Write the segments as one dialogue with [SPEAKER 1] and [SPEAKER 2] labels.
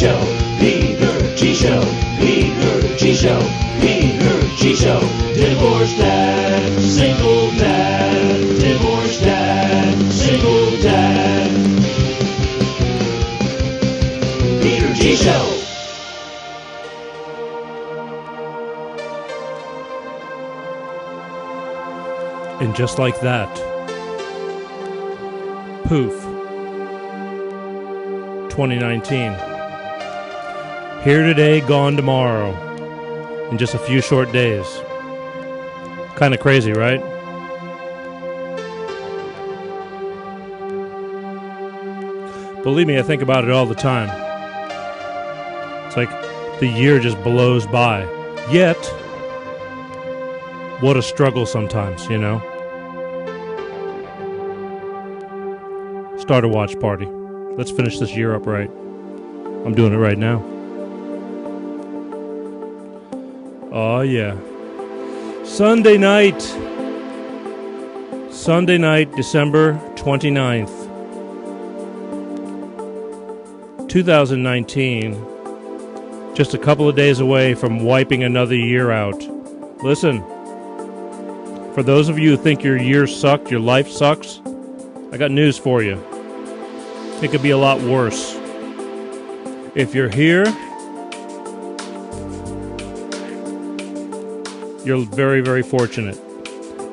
[SPEAKER 1] Show, Peter G Show, Peter G Show, Peter G Show. Divorced dad, single dad, divorced dad, single dad. Peter G Show.
[SPEAKER 2] And just like that, poof, 2019. Here today, gone tomorrow, in just a few short days. Kind of crazy, right? Believe me, I think about it all the time. It's like the year just blows by. Yet, what a struggle sometimes, you know? Start a watch party. Let's finish this year up right. I'm doing it right now. Oh, yeah. Sunday night, December 29th, 2019. Just a couple of days away from wiping another year out. Listen, for those of you who think your year sucked, your life sucks, I got news for you. It could be a lot worse. If you're here, you're very, very fortunate.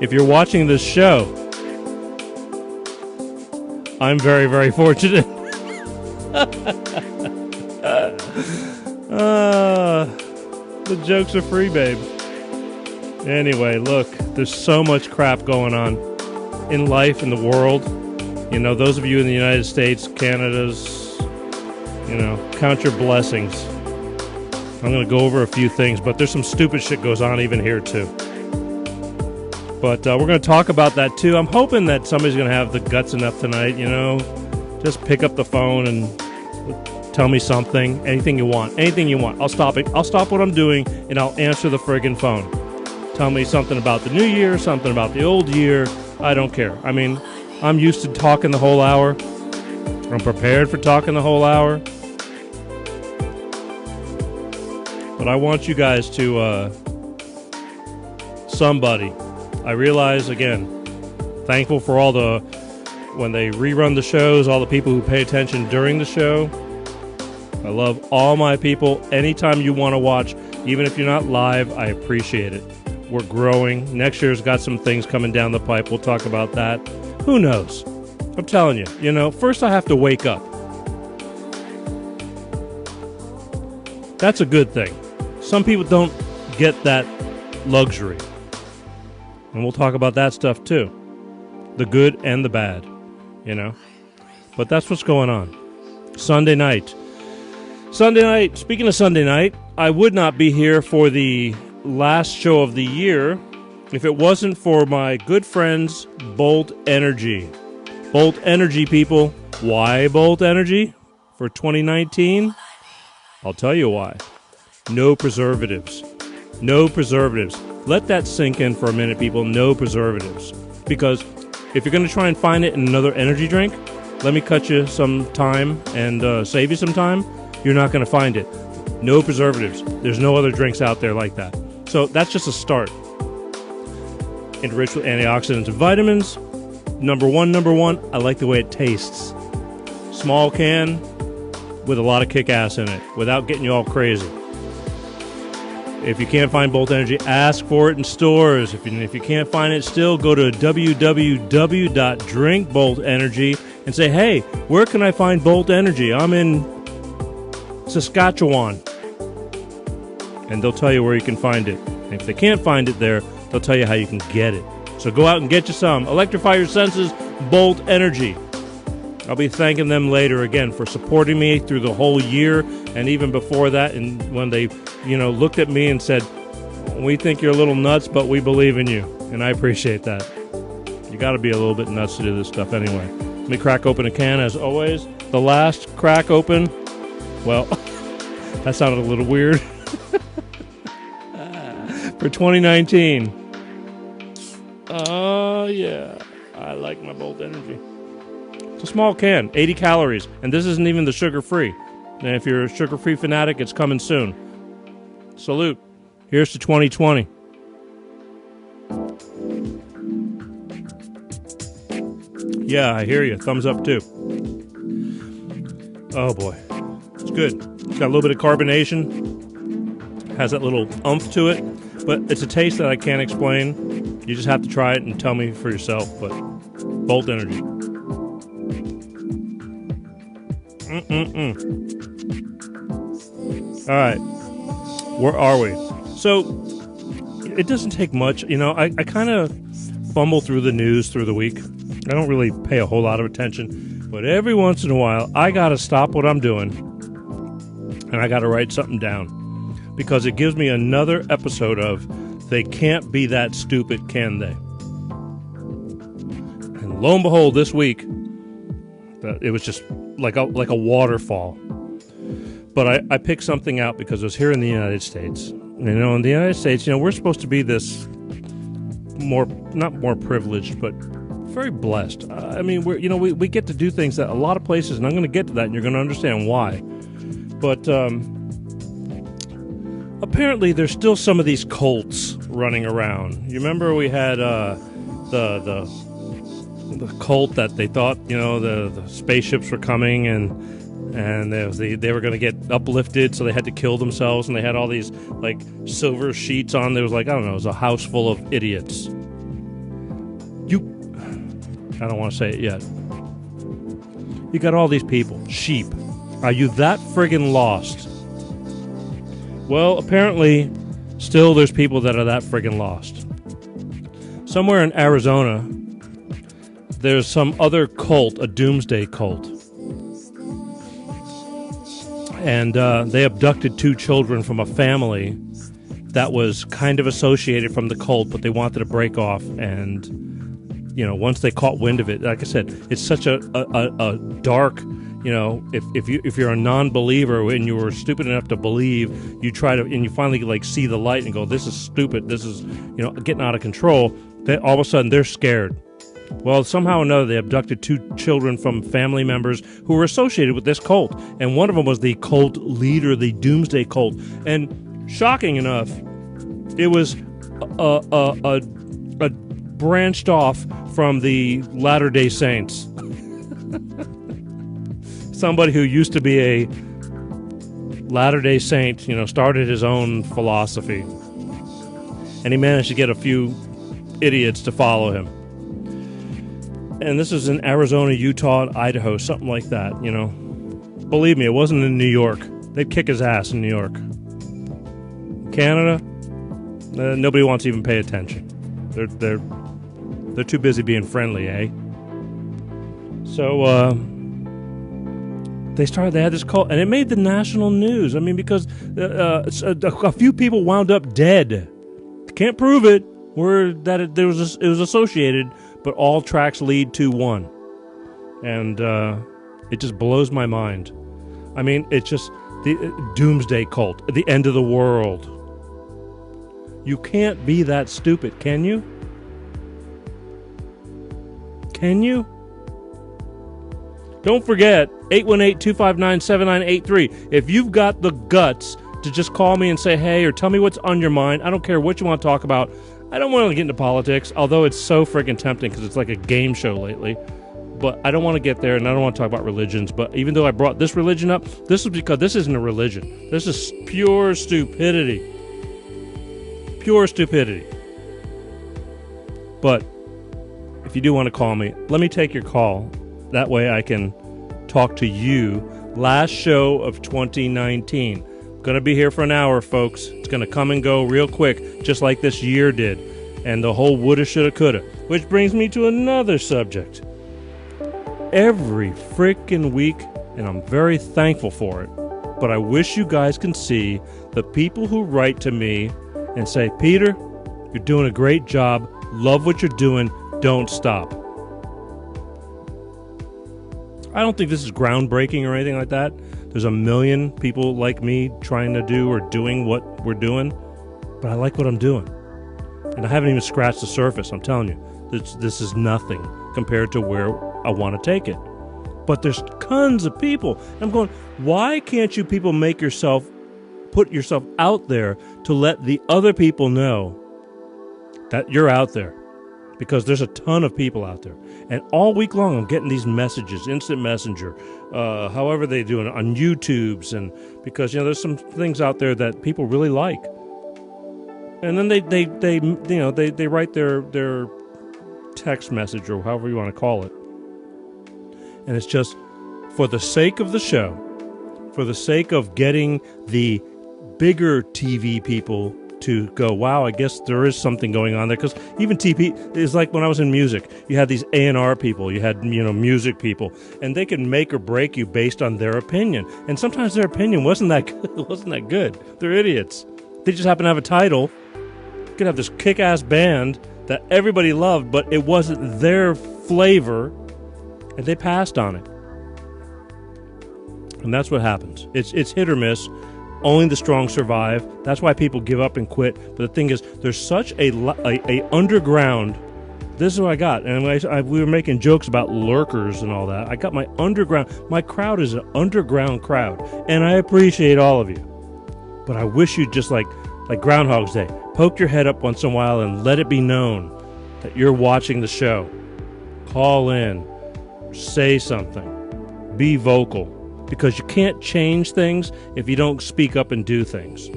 [SPEAKER 2] If you're watching this show, I'm very, very fortunate. The jokes are free, babe. Anyway, look, there's so much crap going on in life, in the world. You know, those of you in the United States, Canada's, you know, count your blessings. I'm going to go over a few things, but there's some stupid shit goes on even here, too. But we're going to talk about that, too. I'm hoping that somebody's going to have the guts enough tonight, you know, just pick up the phone and tell me something, anything you want, anything you want. I'll stop it. I'll stop what I'm doing, and I'll answer the friggin' phone. Tell me something about the new year, something about the old year. I don't care. I mean, I'm used to talking the whole hour. I'm prepared for talking the whole hour. But I want you guys to, somebody. I realize, again, thankful for all the, when they rerun the shows, all the people who pay attention during the show. I love all my people. Anytime you want to watch, even if you're not live, I appreciate it. We're growing. Next year's got some things coming down the pipe. We'll talk about that. Who knows? I'm telling you, you know, first I have to wake up. That's a good thing. Some people don't get that luxury. And we'll talk about that stuff too. The good and the bad, you know. But that's what's going on. Sunday night. Speaking of Sunday night, I would not be here for the last show of the year if it wasn't for my good friends, Bolt Energy. Bolt Energy, people. Why Bolt Energy for 2019? I'll tell you why. No preservatives. No preservatives. Let that sink in for a minute, people. No preservatives. Because if you're going to try and find it in another energy drink, let me cut you some time and save you some time. You're not going to find it. No preservatives. There's no other drinks out there like that. So that's just a start. Enriched with antioxidants and vitamins. Number one, I like the way it tastes. Small can with a lot of kick-ass in it without getting you all crazy. If you can't find Bolt Energy, ask for it in stores. If you can't find it still, go to www.drinkboltenergy and say, hey, where can I find Bolt Energy? I'm in Saskatchewan. And they'll tell you where you can find it. And if they can't find it there, they'll tell you how you can get it. So go out and get you some. Electrify your senses, Bolt Energy. I'll be thanking them later again for supporting me through the whole year and even before that. And when they, you know, looked at me and said, we think you're a little nuts, but we believe in you. And I appreciate that. You got to be a little bit nuts to do this stuff anyway. Let me crack open a can as always. The last crack open, well, that sounded a little weird. For 2019. Oh, yeah. I like my Bolt Energy. It's a small can, 80 calories, and this isn't even the sugar-free. And if you're a sugar-free fanatic, it's coming soon. Salute. Here's to 2020. Yeah, I hear you. Thumbs up, too. Oh, boy. It's good. It's got a little bit of carbonation. Has that little oomph to it. But it's a taste that I can't explain. You just have to try it and tell me for yourself. But Volt Energy. All right. Where are we? So, it doesn't take much. You know, I kind of fumble through the news through the week. I don't really pay a whole lot of attention. But every once in a while, I got to stop what I'm doing. And I got to write something down. Because it gives me another episode of They Can't Be That Stupid, Can They? And lo and behold, this week, it was just like a waterfall. But I picked something out because it was here in the United States. You know, in the United States, you know, we're supposed to be this not more privileged, but very blessed. I mean, we get to do things that a lot of places, and I'm going to get to that, and you're going to understand why. But apparently, there's still some of these cults running around. You remember we had the cult that they thought, you know, the spaceships were coming and they were going to get uplifted, so they had to kill themselves, and they had all these like silver sheets on. There was like, I don't know, it was a house full of idiots. I don't want to say it yet. You got all these people, sheep. Are you that friggin' lost? Well, apparently, still there's people that are that friggin' lost. Somewhere in Arizona, there's some other cult, a doomsday cult. And they abducted 2 children from a family that was kind of associated from the cult, but they wanted to break off. And, you know, once they caught wind of it, like I said, it's such a dark, you know, if you're a non-believer and you were stupid enough to believe, you try to, and you finally like see the light and go, this is stupid, this is, you know, getting out of control. Then all of a sudden they're scared. Well, somehow or another, they abducted 2 children from family members who were associated with this cult. And one of them was the cult leader, the Doomsday Cult. And shocking enough, it was a branched off from the Latter-day Saints. Somebody who used to be a Latter-day Saint, you know, started his own philosophy. And he managed to get a few idiots to follow him. And this is in Arizona, Utah, Idaho, something like that, you know. Believe me, it wasn't in New York. They'd kick his ass in New York. Canada, nobody wants to even pay attention. They're too busy being friendly, eh? So, they had this cult, and it made the national news. I mean, because a few people wound up dead. Can't prove it, it was associated, but all tracks lead to one. And it just blows my mind. I mean, it's just the doomsday cult, the end of the world. You can't be that stupid, can you? Can you? Don't forget, 818-259-7983. If you've got the guts to just call me and say, hey, or tell me what's on your mind, I don't care what you want to talk about. I don't want to get into politics, although it's so freaking tempting because it's like a game show lately. But I don't want to get there, and I don't want to talk about religions. But even though I brought this religion up, this is because this isn't a religion. This is pure stupidity. Pure stupidity. But if you do want to call me, let me take your call. That way I can talk to you. Last show of 2019. Going to be here for an hour, folks. It's going to come and go real quick, just like this year did. And the whole woulda, shoulda, coulda. Which brings me to another subject. Every freaking week, and I'm very thankful for it, but I wish you guys can see the people who write to me and say, Peter, you're doing a great job. Love what you're doing. Don't stop. I don't think this is groundbreaking or anything like that. There's a million people like me trying to do or doing what we're doing, but I like what I'm doing. And I haven't even scratched the surface, I'm telling you. This is nothing compared to where I want to take it. but there's tons of people. And I'm going, why can't you people put yourself out there to let the other people know that you're out there? Because there's a ton of people out there. And all week long, I'm getting these messages, instant messenger, however they do it, on YouTubes. And because, there's some things out there that people really like. And then they write their text message or however you want to call it. And it's just for the sake of the show, for the sake of getting the bigger TV people to go, wow, I guess there is something going on there. Because even TV is like when I was in music, you had these A&R people, you had, music people, and they could make or break you based on their opinion. And sometimes their opinion wasn't that good. They're idiots. They just happen to have a title. You could have this kick-ass band that everybody loved, but it wasn't their flavor, and they passed on it. And that's what happens. It's hit or miss. Only the strong survive. That's why people give up and quit. But the thing is, there's such a underground. This is what I got. And we were making jokes about lurkers and all that. I got my underground. My crowd is an underground crowd. And I appreciate all of you. But I wish you'd just like Groundhog's Day, poke your head up once in a while and let it be known that you're watching the show. Call in. Say something. Be vocal. Because you can't change things if you don't speak up and do things.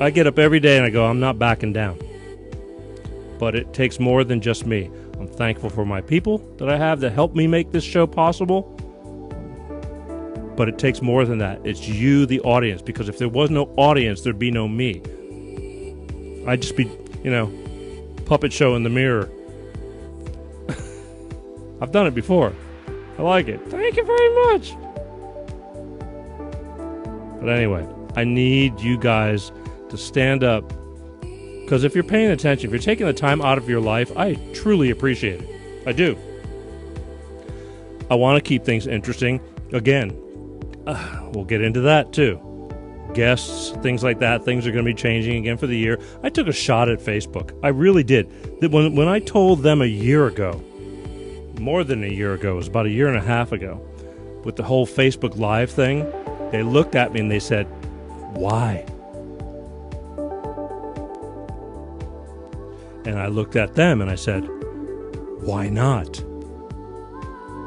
[SPEAKER 2] I get up every day and I go, I'm not backing down. But it takes more than just me. I'm thankful for my people that I have that help me make this show possible. But it takes more than that. It's you, the audience. Because if there was no audience, there'd be no me. I'd just be, puppet show in the mirror. I've done it before. I like it. Thank you very much. But anyway, I need you guys to stand up. Because if you're paying attention, if you're taking the time out of your life, I truly appreciate it. I do. I want to keep things interesting. Again, we'll get into that too. Guests, things like that. Things are going to be changing again for the year. I took a shot at Facebook. I really did. When I told them a year ago, more than a year ago, it was about a year and a half ago, with the whole Facebook Live thing, they looked at me and they said, why? And I looked at them and I said, why not?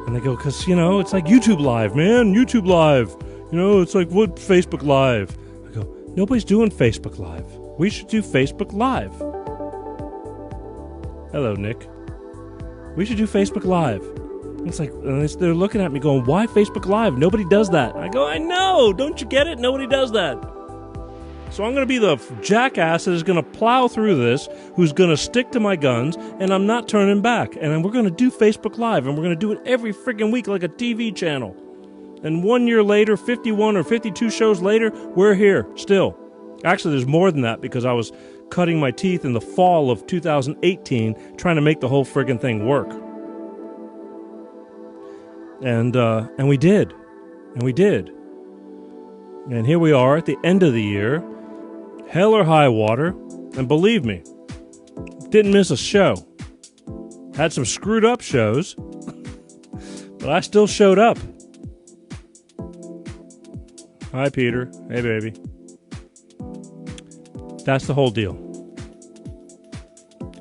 [SPEAKER 2] And they go, because, it's like YouTube Live, man. YouTube Live. It's like what Facebook Live. I go, nobody's doing Facebook Live. We should do Facebook Live. Hello, Nick. We should do Facebook Live. It's like, they're looking at me going, why Facebook Live? Nobody does that. I go, I know. Don't you get it? Nobody does that. So I'm going to be the jackass that is going to plow through this, who's going to stick to my guns, and I'm not turning back. And we're going to do Facebook Live, and we're going to do it every freaking week like a TV channel. And 1 year later, 51 or 52 shows later, we're here still. Actually, there's more than that because I was cutting my teeth in the fall of 2018 trying to make the whole friggin' thing work. And we did. And we did. And here we are at the end of the year. Hell or high water. And believe me, didn't miss a show. Had some screwed up shows. But I still showed up. Hi, Peter. Hey, baby. That's the whole deal.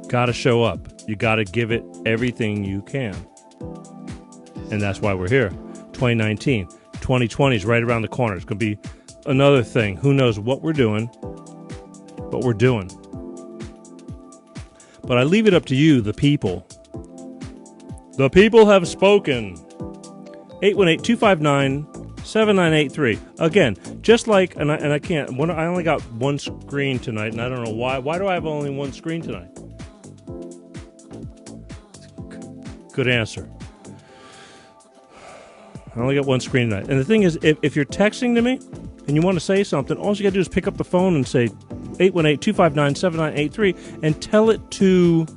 [SPEAKER 2] Gotta show up. You gotta give it everything you can. And that's why we're here. 2019. 2020 is right around the corner. It's going to be another thing. Who knows what we're doing, but we're doing. But I leave it up to you, the people. The people have spoken. 818-259-7983. Again, just like, and I can't, I only got one screen tonight, and I don't know why. Why do I have only one screen tonight? Good answer. I only got one screen tonight. And the thing is, if you're texting to me and you want to say something, all you got to do is pick up the phone and say 818-259-7983 and tell it to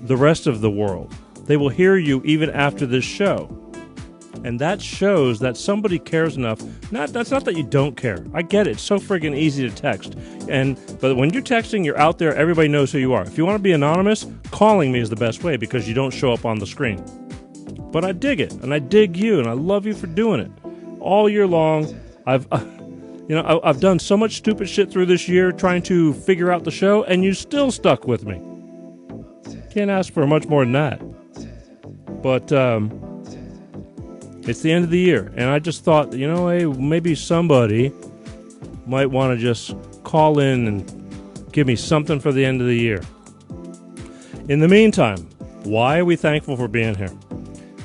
[SPEAKER 2] the rest of the world. They will hear you even after this show. And that shows that somebody cares enough. That's not that you don't care. I get it. It's so friggin' easy to text. But when you're texting, you're out there. Everybody knows who you are. If you want to be anonymous, calling me is the best way because you don't show up on the screen. But I dig it, and I dig you, and I love you for doing it all year long. I've done so much stupid shit through this year trying to figure out the show, and you still stuck with me. Can't ask for much more than that. But it's the end of the year, and I just thought, hey, maybe somebody might want to just call in and give me something for the end of the year. In the meantime, why are we thankful for being here?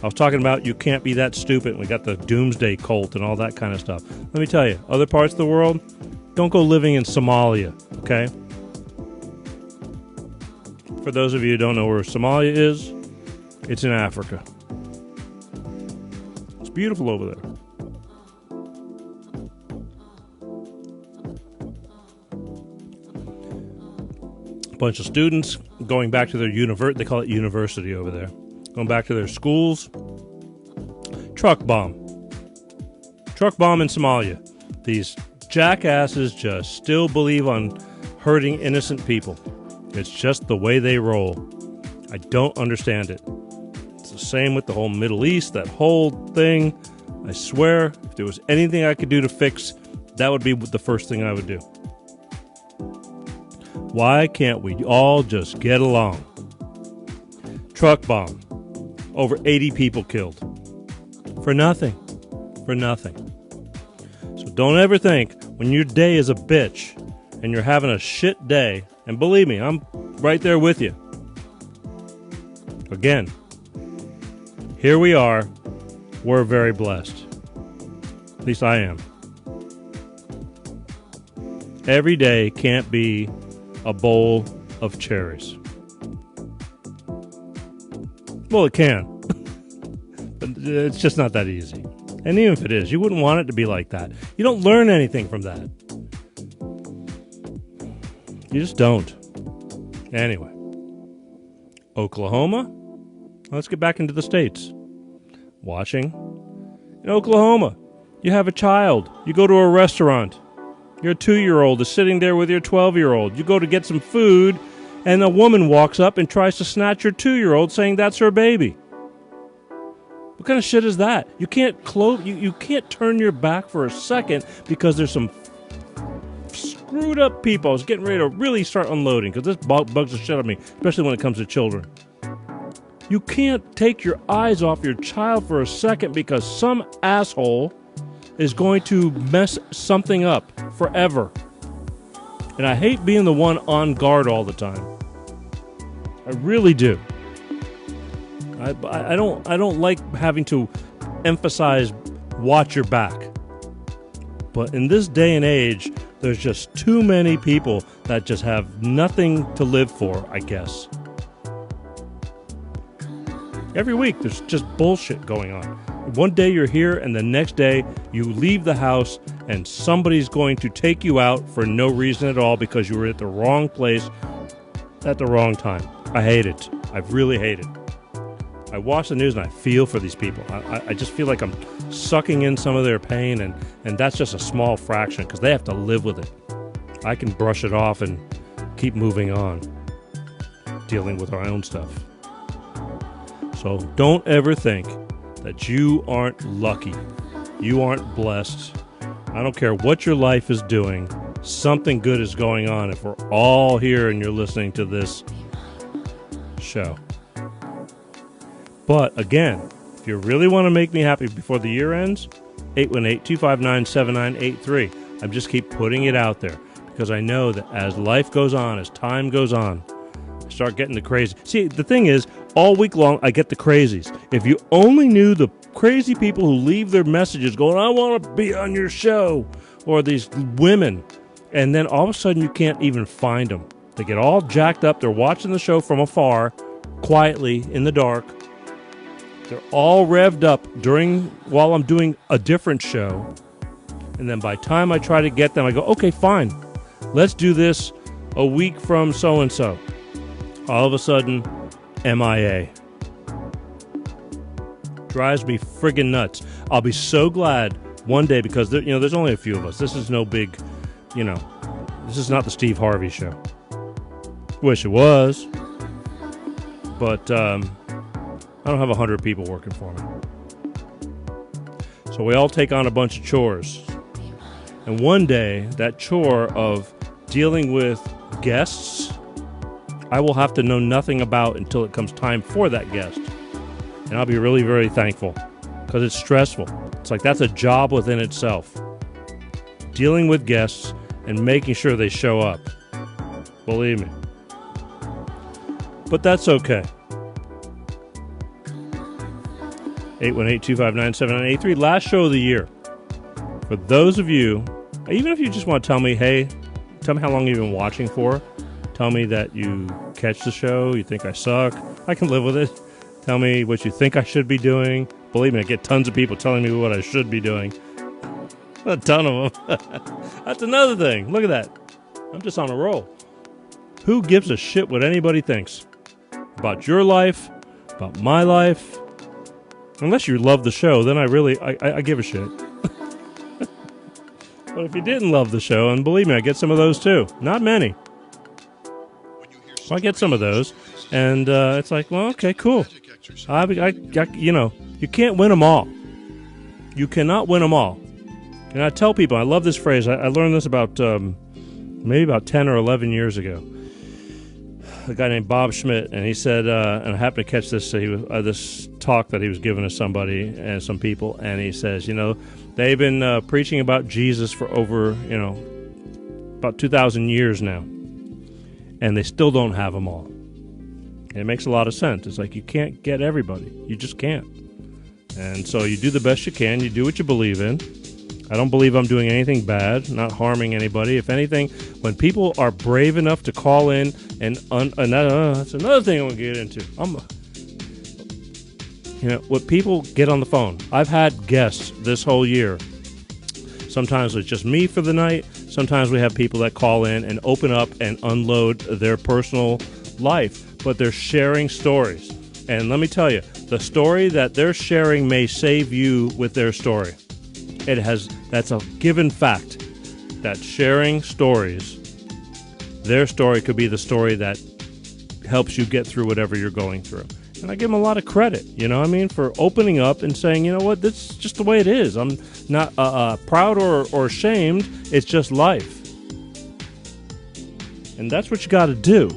[SPEAKER 2] I was talking about you can't be that stupid. We got the doomsday cult and all that kind of stuff. Let me tell you, other parts of the world, don't go living in Somalia, okay? For those of you who don't know where Somalia is, it's in Africa. It's beautiful over there. A bunch of students going back to their they call it university over there. Going back to their schools. Truck bomb in Somalia. These jackasses just still believe on hurting innocent people. It's just the way they roll. I don't understand it. It's the same with the whole Middle East, that whole thing. I swear, if there was anything I could do to fix, that would be the first thing I would do. Why can't we all just get along? Truck bomb. Over 80 people killed. For nothing. For nothing. So don't ever think when your day is a bitch and you're having a shit day, and believe me, I'm right there with you. Again, here we are. We're very blessed. At least I am. Every day can't be a bowl of cherries. Well, it can. But it's just not that easy. And even if it is, you wouldn't want it to be like that. You don't learn anything from that. You just don't. Anyway. Oklahoma. Let's get back into the States. Watching. In Oklahoma, you have a child. You go to a restaurant. Your 2-year-old is sitting there with your 12-year-old. You go to get some food, and a woman walks up and tries to snatch your 2-year-old, saying that's her baby. What kind of shit is that? You can't you can't turn your back for a second because there's some screwed up people. I was getting ready to really start unloading because this bugs the shit out of me, especially when it comes to children. You can't take your eyes off your child for a second because some asshole is going to mess something up forever. And I hate being the one on guard all the time. I really do. I don't like having to emphasize watch your back. But in this day and age, there's just too many people that just have nothing to live for, I guess. Every week, there's just bullshit going on. One day you're here, and the next day you leave the house, and somebody's going to take you out for no reason at all because you were at the wrong place at the wrong time. I hate it. I really hate it. I watch the news and I feel for these people. I just feel like I'm sucking in some of their pain, and that's just a small fraction because they have to live with it. I can brush it off and keep moving on, dealing with our own stuff. So don't ever think that you aren't lucky. You aren't blessed. I don't care what your life is doing. Something good is going on if we're all here and you're listening to this show. But again, if you really want to make me happy before the year ends, 818-259-7983. I just keep putting it out there because I know that as life goes on, as time goes on, I start getting the crazy. See, the thing is, all week long, I get the crazies. If you only knew the crazy people who leave their messages going, I want to be on your show, or these women, and then all of a sudden you can't even find them. They get all jacked up. They're watching the show from afar, quietly, in the dark. They're all revved up while I'm doing a different show. And then by the time I try to get them, I go, okay, fine. Let's do this a week from so-and-so. All of a sudden, MIA. Drives me friggin' nuts. I'll be so glad one day because, there's only a few of us. This is no big, this is not the Steve Harvey show. Wish it was. But, I don't have 100 people working for me. So we all take on a bunch of chores. And one day, that chore of dealing with guests, I will have to know nothing about until it comes time for that guest. And I'll be really, very thankful because it's stressful. It's like that's a job within itself. Dealing with guests and making sure they show up. Believe me. But that's okay. 818-259-7983, last show of the year. For those of you, even if you just want to tell me, hey, tell me how long you've been watching for. Tell me that you catch the show, you think I suck. I can live with it. Tell me what you think I should be doing. Believe me, I get tons of people telling me what I should be doing. A ton of them. That's another thing. Look at that. I'm just on a roll. Who gives a shit what anybody thinks? About your life, about my life. Unless you love the show, then I give a shit. But if you didn't love the show, and believe me, I get some of those too. Not many. I get some of those, and it's like, well, okay, cool. You know, you can't win them all. You cannot win them all. And I tell people, I love this phrase. I learned this about maybe about 10 or 11 years ago. A guy named Bob Schmidt, and he said, and I happened to catch this. He was this talk that he was giving to somebody and some people, and he says, you know, they've been preaching about Jesus for over, you know, about 2,000 years now, and they still don't have them all. And it makes a lot of sense. It's like you can't get everybody. You just can't. And so you do the best you can. You do what you believe in. I don't believe I'm doing anything bad, not harming anybody. If anything, when people are brave enough to call in, and that's another thing I want to get into. You know, what people get on the phone. I've had guests this whole year. Sometimes it's just me for the night. Sometimes we have people that call in and open up and unload their personal life. But they're sharing stories. And let me tell you, the story that they're sharing may save you with their story. That's a given fact that sharing stories, their story could be the story that helps you get through whatever you're going through. And I give them a lot of credit, you know what I mean, for opening up and saying, you know what, this is just the way it is. I'm not proud or ashamed. It's just life. And that's what you got to do.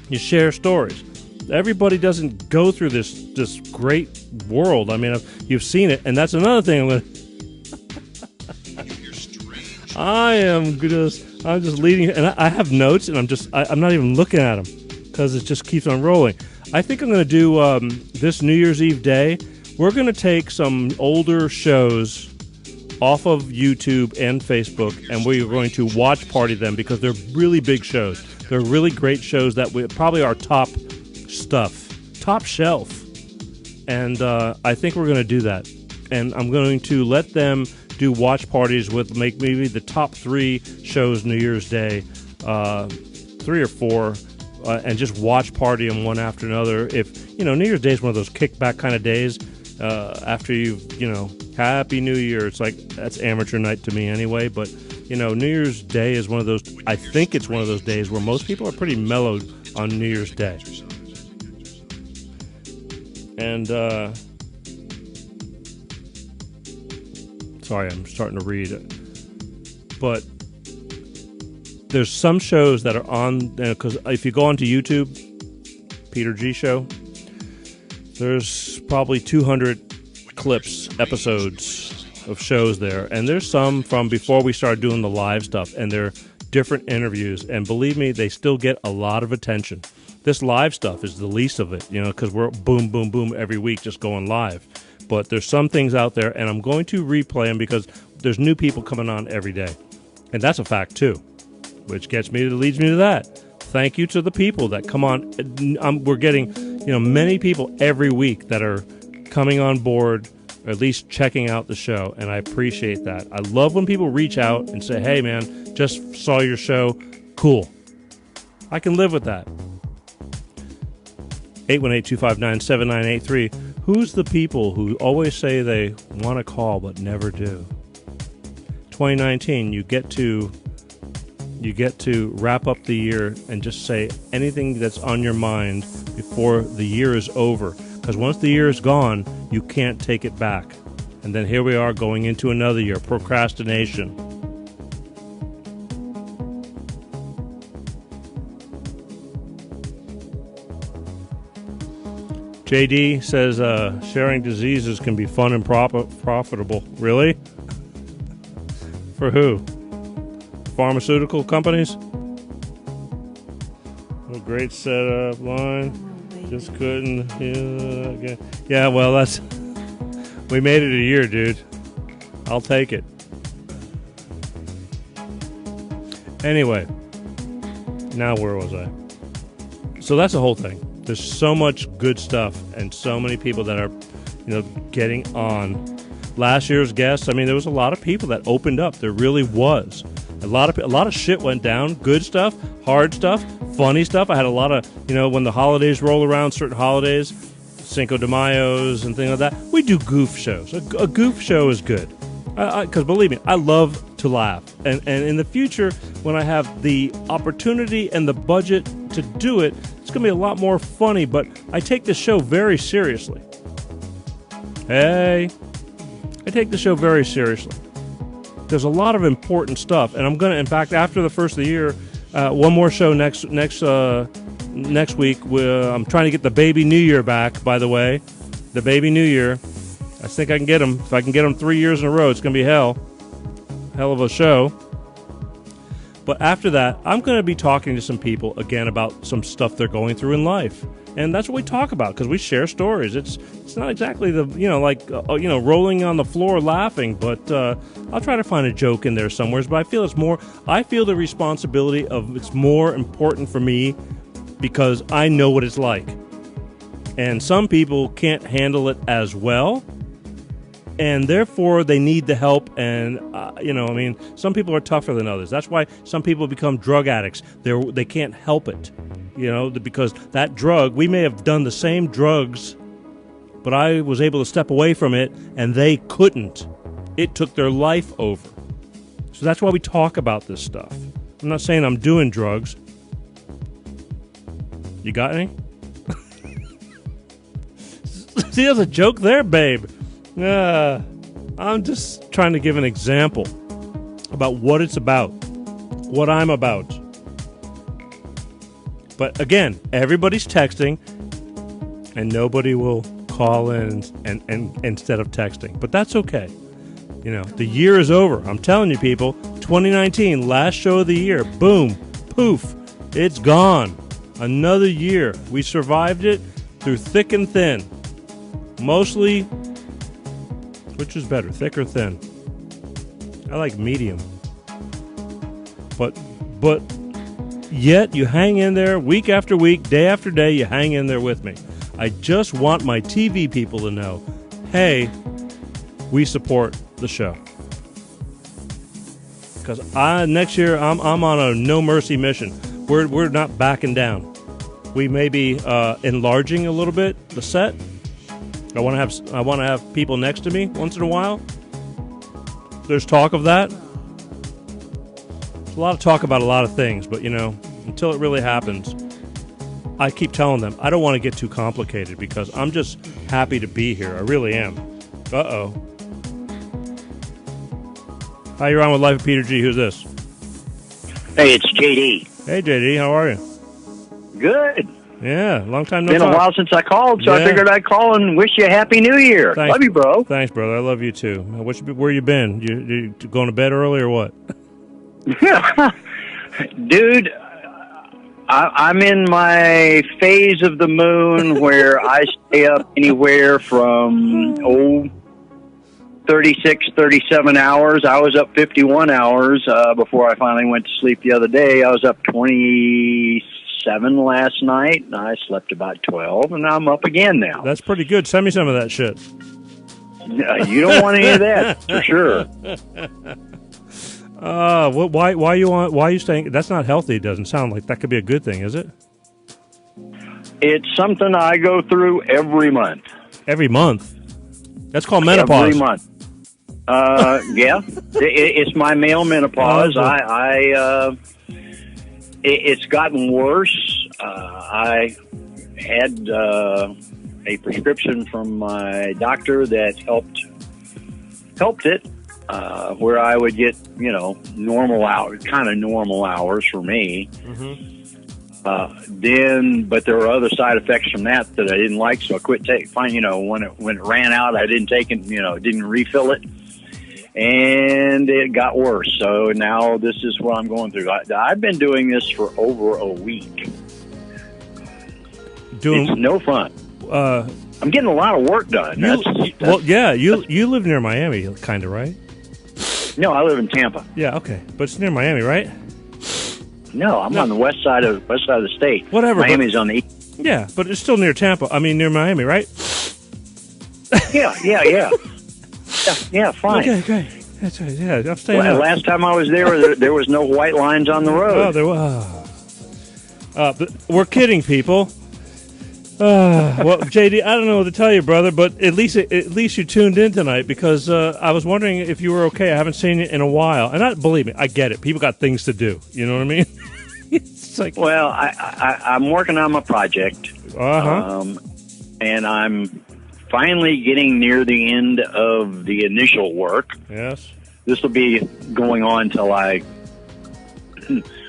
[SPEAKER 2] You share stories. Everybody doesn't go through this great world. I mean, you've seen it, and that's another thing I'm going to... I'm just leading, and I have notes, and I'm not even looking at them because it just keeps on rolling. I think I'm going to do this New Year's Eve day. We're going to take some older shows off of YouTube and Facebook, and we're going to watch party them because they're really big shows. They're really great shows that probably are top stuff, top shelf. And I think we're going to do that. And I'm going to let them do watch parties with maybe the top 3 shows New Year's Day, 3 or 4, and just watch party them one after another. If, you know, New Year's Day is one of those kickback kind of days. After you've, you know, Happy New Year. It's like, that's amateur night to me anyway. But, you know, New Year's Day is one of those, I think it's one of those days where most people are pretty mellowed on New Year's Day. And, sorry, I'm starting to read it. But there's some shows that are on, because if you go onto YouTube, Peter G Show, there's probably 200 clips, episodes of shows there. And there's some from before we started doing the live stuff, and they're different interviews. And believe me, they still get a lot of attention. This live stuff is the least of it, you know, because we're boom, boom, boom every week just going live. But there's some things out there, and I'm going to replay them because there's new people coming on every day. And that's a fact, too, which leads me to that. Thank you to the people that come on. We're getting, you know, many people every week that are coming on board, or at least checking out the show, and I appreciate that. I love when people reach out and say, hey, man, just saw your show. Cool. I can live with that. 818-259-7983. Who's the people who always say they want to call but never do? 2019, you get to you get to wrap up the year and just say anything that's on your mind before the year is over. Because once the year is gone, you can't take it back. And then here we are going into another year. Procrastination. JD says sharing diseases can be fun and profitable. Really? For who? Pharmaceutical companies? A great setup line. Just couldn't. Yeah, well, that's. We made it a year, dude. I'll take it. Anyway. Now, where was I? So that's the whole thing. There's so much good stuff and so many people that are, getting on. Last year's guests, I mean, there was a lot of people that opened up. There really was. A lot of shit went down. Good stuff, hard stuff, funny stuff. I had a lot of, when the holidays roll around, certain holidays, Cinco de Mayos and things like that, we do goof shows. A goof show is good. Because believe me, I love to laugh. And in the future, when I have the opportunity and the budget to do it, it's going to be a lot more funny, but I take this show very seriously. Hey, I take the show very seriously. There's a lot of important stuff, and I'm going to, in fact, after the first of the year, one more show next week. I'm trying to get the Baby New Year back, by the way. The Baby New Year. I think I can get them. If I can get them 3 years in a row, it's going to be hell of a show. But after that, I'm going to be talking to some people again about some stuff they're going through in life. And that's what we talk about because we share stories. It's not exactly the, rolling on the floor laughing, but I'll try to find a joke in there somewhere. But I feel the responsibility of it's more important for me because I know what it's like. And some people can't handle it as well. And therefore, they need the help. And, some people are tougher than others. That's why some people become drug addicts. They can't help it, because that drug, we may have done the same drugs, but I was able to step away from it, and they couldn't. It took their life over. So that's why we talk about this stuff. I'm not saying I'm doing drugs. You got any? See, there's a joke there, babe. I'm just trying to give an example about what it's about, what I'm about. But again, everybody's texting, and nobody will call in and instead of texting. But that's okay. The year is over. I'm telling you, people, 2019, last show of the year. Boom, poof, it's gone. Another year. We survived it through thick and thin. Mostly, which is better, thick or thin? I like medium. But yet you hang in there week after week, day after day, you hang in there with me. I just want my TV people to know, hey, we support the show. Because next year, I'm on a no mercy mission. We're not backing down. We may be enlarging a little bit the set. I want to have people next to me once in a while. There's talk of that. There's a lot of talk about a lot of things, but until it really happens, I keep telling them I don't want to get too complicated because I'm just happy to be here. I really am. Uh-oh. Hi, you're on with Life of Peter G. Who's this?
[SPEAKER 3] Hey, it's JD.
[SPEAKER 2] Hey, JD. How are you?
[SPEAKER 3] Good.
[SPEAKER 2] Yeah, long time no
[SPEAKER 3] talk. Been a while since I called, so I figured I'd call and wish you a Happy New Year.
[SPEAKER 2] Thanks.
[SPEAKER 3] Love you, bro.
[SPEAKER 2] Thanks, brother. I love you, too. Where you been? You going to bed early or what?
[SPEAKER 3] Dude, I'm in my phase of the moon where I stay up anywhere from, 36, 37 hours. I was up 51 hours before I finally went to sleep the other day. I was up 27 last night, and I slept about 12, and I'm up again now.
[SPEAKER 2] That's pretty good. Send me some of that shit.
[SPEAKER 3] You don't want any of that, for sure.
[SPEAKER 2] Why are you staying? That's not healthy. It doesn't sound like that could be a good thing, is it?
[SPEAKER 3] It's something I go through every month.
[SPEAKER 2] Every month? That's called menopause.
[SPEAKER 3] Every month. Yeah. It's my male menopause.
[SPEAKER 2] Oh,
[SPEAKER 3] It's gotten worse. I had a prescription from my doctor that helped it, where I would get, normal hours, kind of normal hours for me.
[SPEAKER 2] Mm-hmm.
[SPEAKER 3] But there were other side effects from that I didn't like, so I quit taking. When it ran out, I didn't take it. Didn't refill it, and it got worse. So now this is what I'm going through. I've been doing this for over a week. It's no fun. I'm getting a lot of work done.
[SPEAKER 2] You live near Miami, kind of, right?
[SPEAKER 3] No, I live in Tampa.
[SPEAKER 2] Yeah, okay, but it's near Miami, right?
[SPEAKER 3] No, I'm on the west side of the state.
[SPEAKER 2] Whatever.
[SPEAKER 3] Miami's on the east.
[SPEAKER 2] Yeah, but it's still near Tampa. I mean, near Miami, right?
[SPEAKER 3] Yeah. Yeah, fine.
[SPEAKER 2] Okay, great. That's right. Yeah, I'm staying.
[SPEAKER 3] Last time I was there was no white lines on the road.
[SPEAKER 2] Oh, there was. But we're kidding, people. Well, JD, I don't know what to tell you, brother, but at least you tuned in tonight, because I was wondering if you were okay. I haven't seen you in a while, and believe me, I get it. People got things to do. You know what I mean? It's like,
[SPEAKER 3] well, I'm working on my project, and I'm finally getting near the end of the initial work.
[SPEAKER 2] Yes,
[SPEAKER 3] this will be going on till I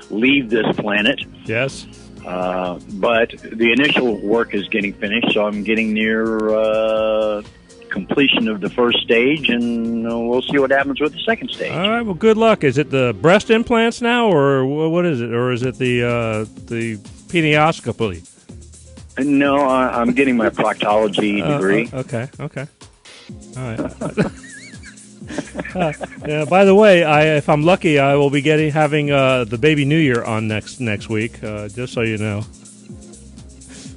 [SPEAKER 3] leave this planet.
[SPEAKER 2] Yes.
[SPEAKER 3] But the initial work is getting finished, so I'm getting near completion of the first stage, and we'll see what happens with the second stage.
[SPEAKER 2] All right, well, good luck. Is it the breast implants now, or what is it? Or is it the penioscopy?
[SPEAKER 3] No, I'm getting my proctology degree.
[SPEAKER 2] Okay. All right. Yeah. By the way, if I'm lucky, I will be having the Baby New Year on next week. Just so you know.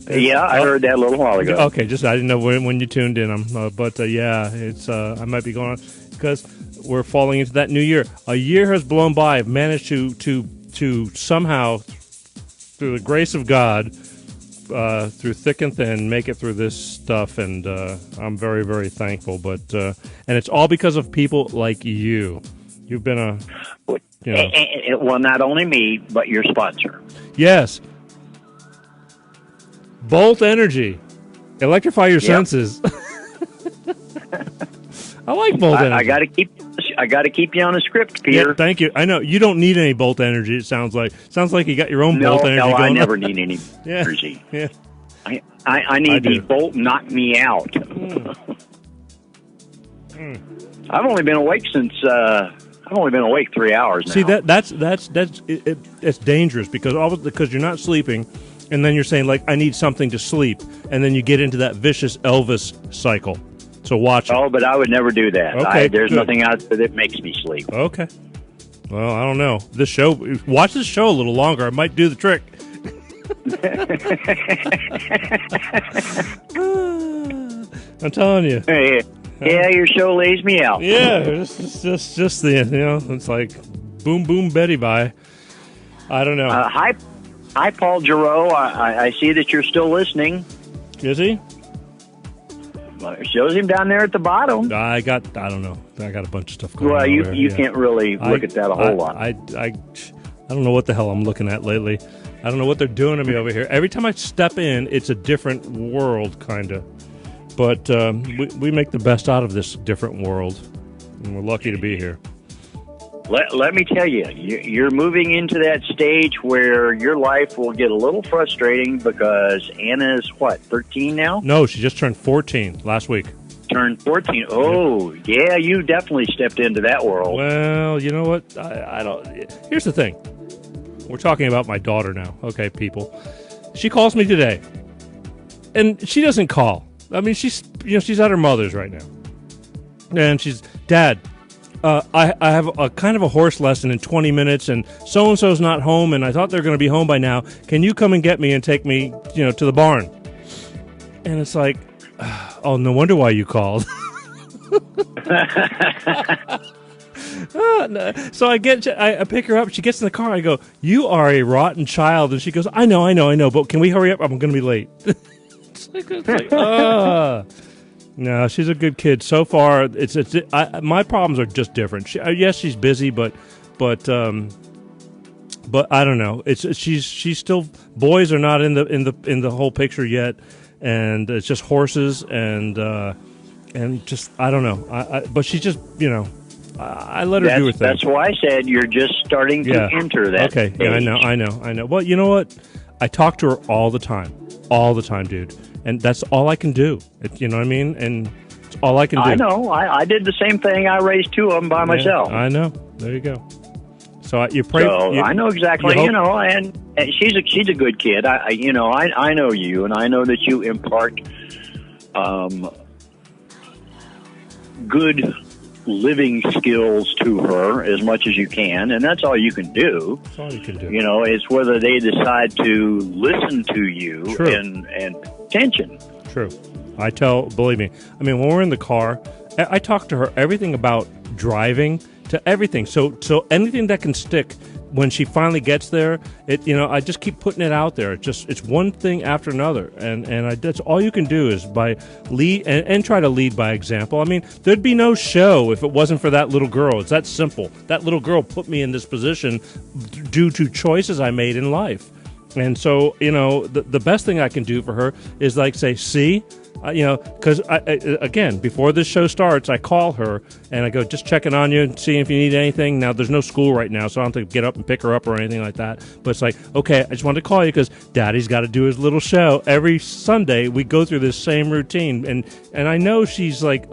[SPEAKER 3] Yeah, I heard that a little while ago.
[SPEAKER 2] Okay, I didn't know when you tuned in. But it's I might be going on because we're falling into that new year. A year has blown by. I've managed to somehow, through the grace of God, through thick and thin, make it through this stuff, and I'm very, very thankful. But and it's all because of people like you. You've been
[SPEAKER 3] well, not only me, but your sponsor.
[SPEAKER 2] Yes, Bolt Energy, electrify your senses. I like Bolt Energy.
[SPEAKER 3] I got to keep you on the script, Peter.
[SPEAKER 2] Yeah, thank you. I know you don't need any Bolt Energy. It sounds like you got your own Bolt Energy.
[SPEAKER 3] No,
[SPEAKER 2] going
[SPEAKER 3] I never need any energy.
[SPEAKER 2] Yeah,
[SPEAKER 3] I need the Bolt knock me out. I've only been awake since. I've only been awake 3 hours now.
[SPEAKER 2] See that's dangerous because you're not sleeping, and then you're saying like I need something to sleep, and then you get into that vicious Elvis cycle. So watch it.
[SPEAKER 3] Oh, but I would never do that.
[SPEAKER 2] Okay,
[SPEAKER 3] there's nothing out there that makes me sleep.
[SPEAKER 2] Okay. Well, I don't know. Watch this show a little longer. I might do the trick. I'm telling you.
[SPEAKER 3] Yeah, your show lays me out.
[SPEAKER 2] Yeah, it's just the it's like boom boom Betty bye. I don't know.
[SPEAKER 3] Hi, Paul Giroux. I see that you're still listening.
[SPEAKER 2] Is he?
[SPEAKER 3] Well, it shows him down there at the bottom.
[SPEAKER 2] I don't know. I got a bunch of stuff going on.
[SPEAKER 3] Well, you can't really look at that a whole lot.
[SPEAKER 2] I don't know what the hell I'm looking at lately. I don't know what they're doing to me over here. Every time I step in, it's a different world, kind of. But we make the best out of this different world, and we're lucky to be here.
[SPEAKER 3] Let me tell you, you're moving into that stage where your life will get a little frustrating because Anna's, 13 now?
[SPEAKER 2] No, she just turned 14 last week.
[SPEAKER 3] Turned 14. Oh, yeah, you definitely stepped into that world.
[SPEAKER 2] Well, you know what? I don't. Here's the thing. We're talking about my daughter now, okay, people. She calls me today, and she doesn't call. I mean, she's at her mother's right now, and she's, Dad, I have a kind of a horse lesson in 20 minutes, and so-and-so's not home, and I thought they were going to be home by now. Can you come and get me and take me, to the barn? And it's like, oh, no wonder why you called. No. So I pick her up. She gets in the car. I go, you are a rotten child. And she goes, I know. But can we hurry up? I'm going to be late. No, she's a good kid. So far, my problems are just different. Yes, she's busy, but But I don't know. She's still, boys are not in the whole picture yet, and it's just horses and just I don't know. But she's just I let her do her thing.
[SPEAKER 3] That's why I said you're just starting to enter that.
[SPEAKER 2] Okay, yeah, I know. Well, you know what? I talk to her all the time, dude, and that's all I can do. You know what I mean? And it's all I can do.
[SPEAKER 3] I know. I did the same thing. I raised two of them by myself.
[SPEAKER 2] I know. There you go. So you pray.
[SPEAKER 3] I know exactly. And she's a good kid. I know you, and I know that you impart good living skills to her as much as you can, and that's all you can do.
[SPEAKER 2] That's all you can do.
[SPEAKER 3] It's whether they decide to listen to you and attention.
[SPEAKER 2] True. Believe me. I mean, when we're in the car, I talk to her everything about driving to everything. So anything that can stick when she finally gets there, I just keep putting it out there. It's one thing after another, and that's all you can do is by lead and try to lead by example. I mean, there'd be no show if it wasn't for that little girl. It's that simple. That little girl put me in this position due to choices I made in life, and so the best thing I can do for her is like say, see. Because again, before this show starts, I call her and I go, just checking on you and seeing if you need anything. Now, there's no school right now, so I don't have to get up and pick her up or anything like that. But it's like, okay, I just wanted to call you because Daddy's got to do his little show. Every Sunday, we go through this same routine. And I know she's like,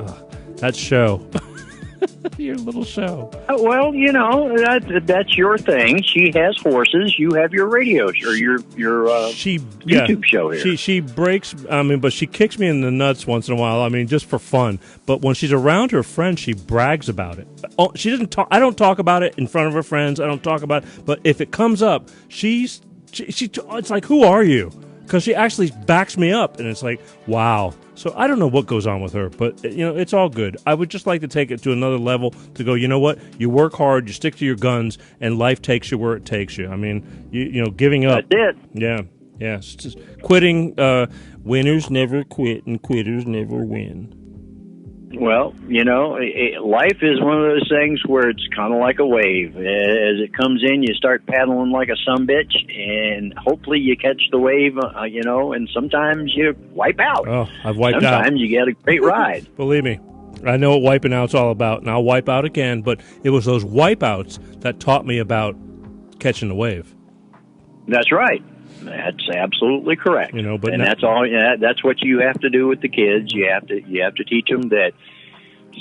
[SPEAKER 2] that show. Your little show.
[SPEAKER 3] Well, that's your thing. She has horses. You have your radio show, your YouTube show here.
[SPEAKER 2] She breaks. I mean, but she kicks me in the nuts once in a while. I mean, just for fun. But when she's around her friends, she brags about it. Oh, she doesn't talk. I don't talk about it in front of her friends. I don't talk about it. But if it comes up, she it's like, who are you? Because she actually backs me up, and it's like, wow. So I don't know what goes on with her, but it's all good. I would just like to take it to another level to go, you know what? You work hard, you stick to your guns, and life takes you where it takes you. I mean, giving up.
[SPEAKER 3] That's it.
[SPEAKER 2] Yeah. It's just quitting. Winners never quit, and quitters never win.
[SPEAKER 3] Well, life is one of those things where it's kind of like a wave. As it comes in, you start paddling like a sumbitch, and hopefully you catch the wave, and sometimes you wipe out.
[SPEAKER 2] Oh, I've wiped
[SPEAKER 3] sometimes
[SPEAKER 2] out.
[SPEAKER 3] Sometimes you get a great ride.
[SPEAKER 2] Believe me, I know what wiping out's all about, and I'll wipe out again, but it was those wipeouts that taught me about catching the wave.
[SPEAKER 3] That's right. That's absolutely correct.
[SPEAKER 2] But
[SPEAKER 3] that's all. That's what you have to do with the kids. You have to teach them that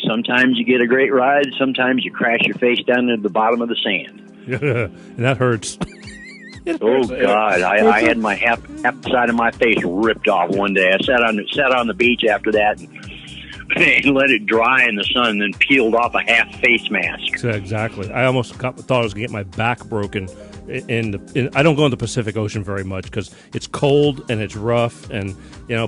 [SPEAKER 3] sometimes you get a great ride, sometimes you crash your face down into the bottom of the sand.
[SPEAKER 2] And that hurts.
[SPEAKER 3] Oh God! I had my half side of my face ripped off one day. I sat on the beach after that and let it dry in the sun, and then peeled off a half face mask.
[SPEAKER 2] Exactly. I almost thought I was going to get my back broken. I don't go in the Pacific Ocean very much because it's cold and it's rough, and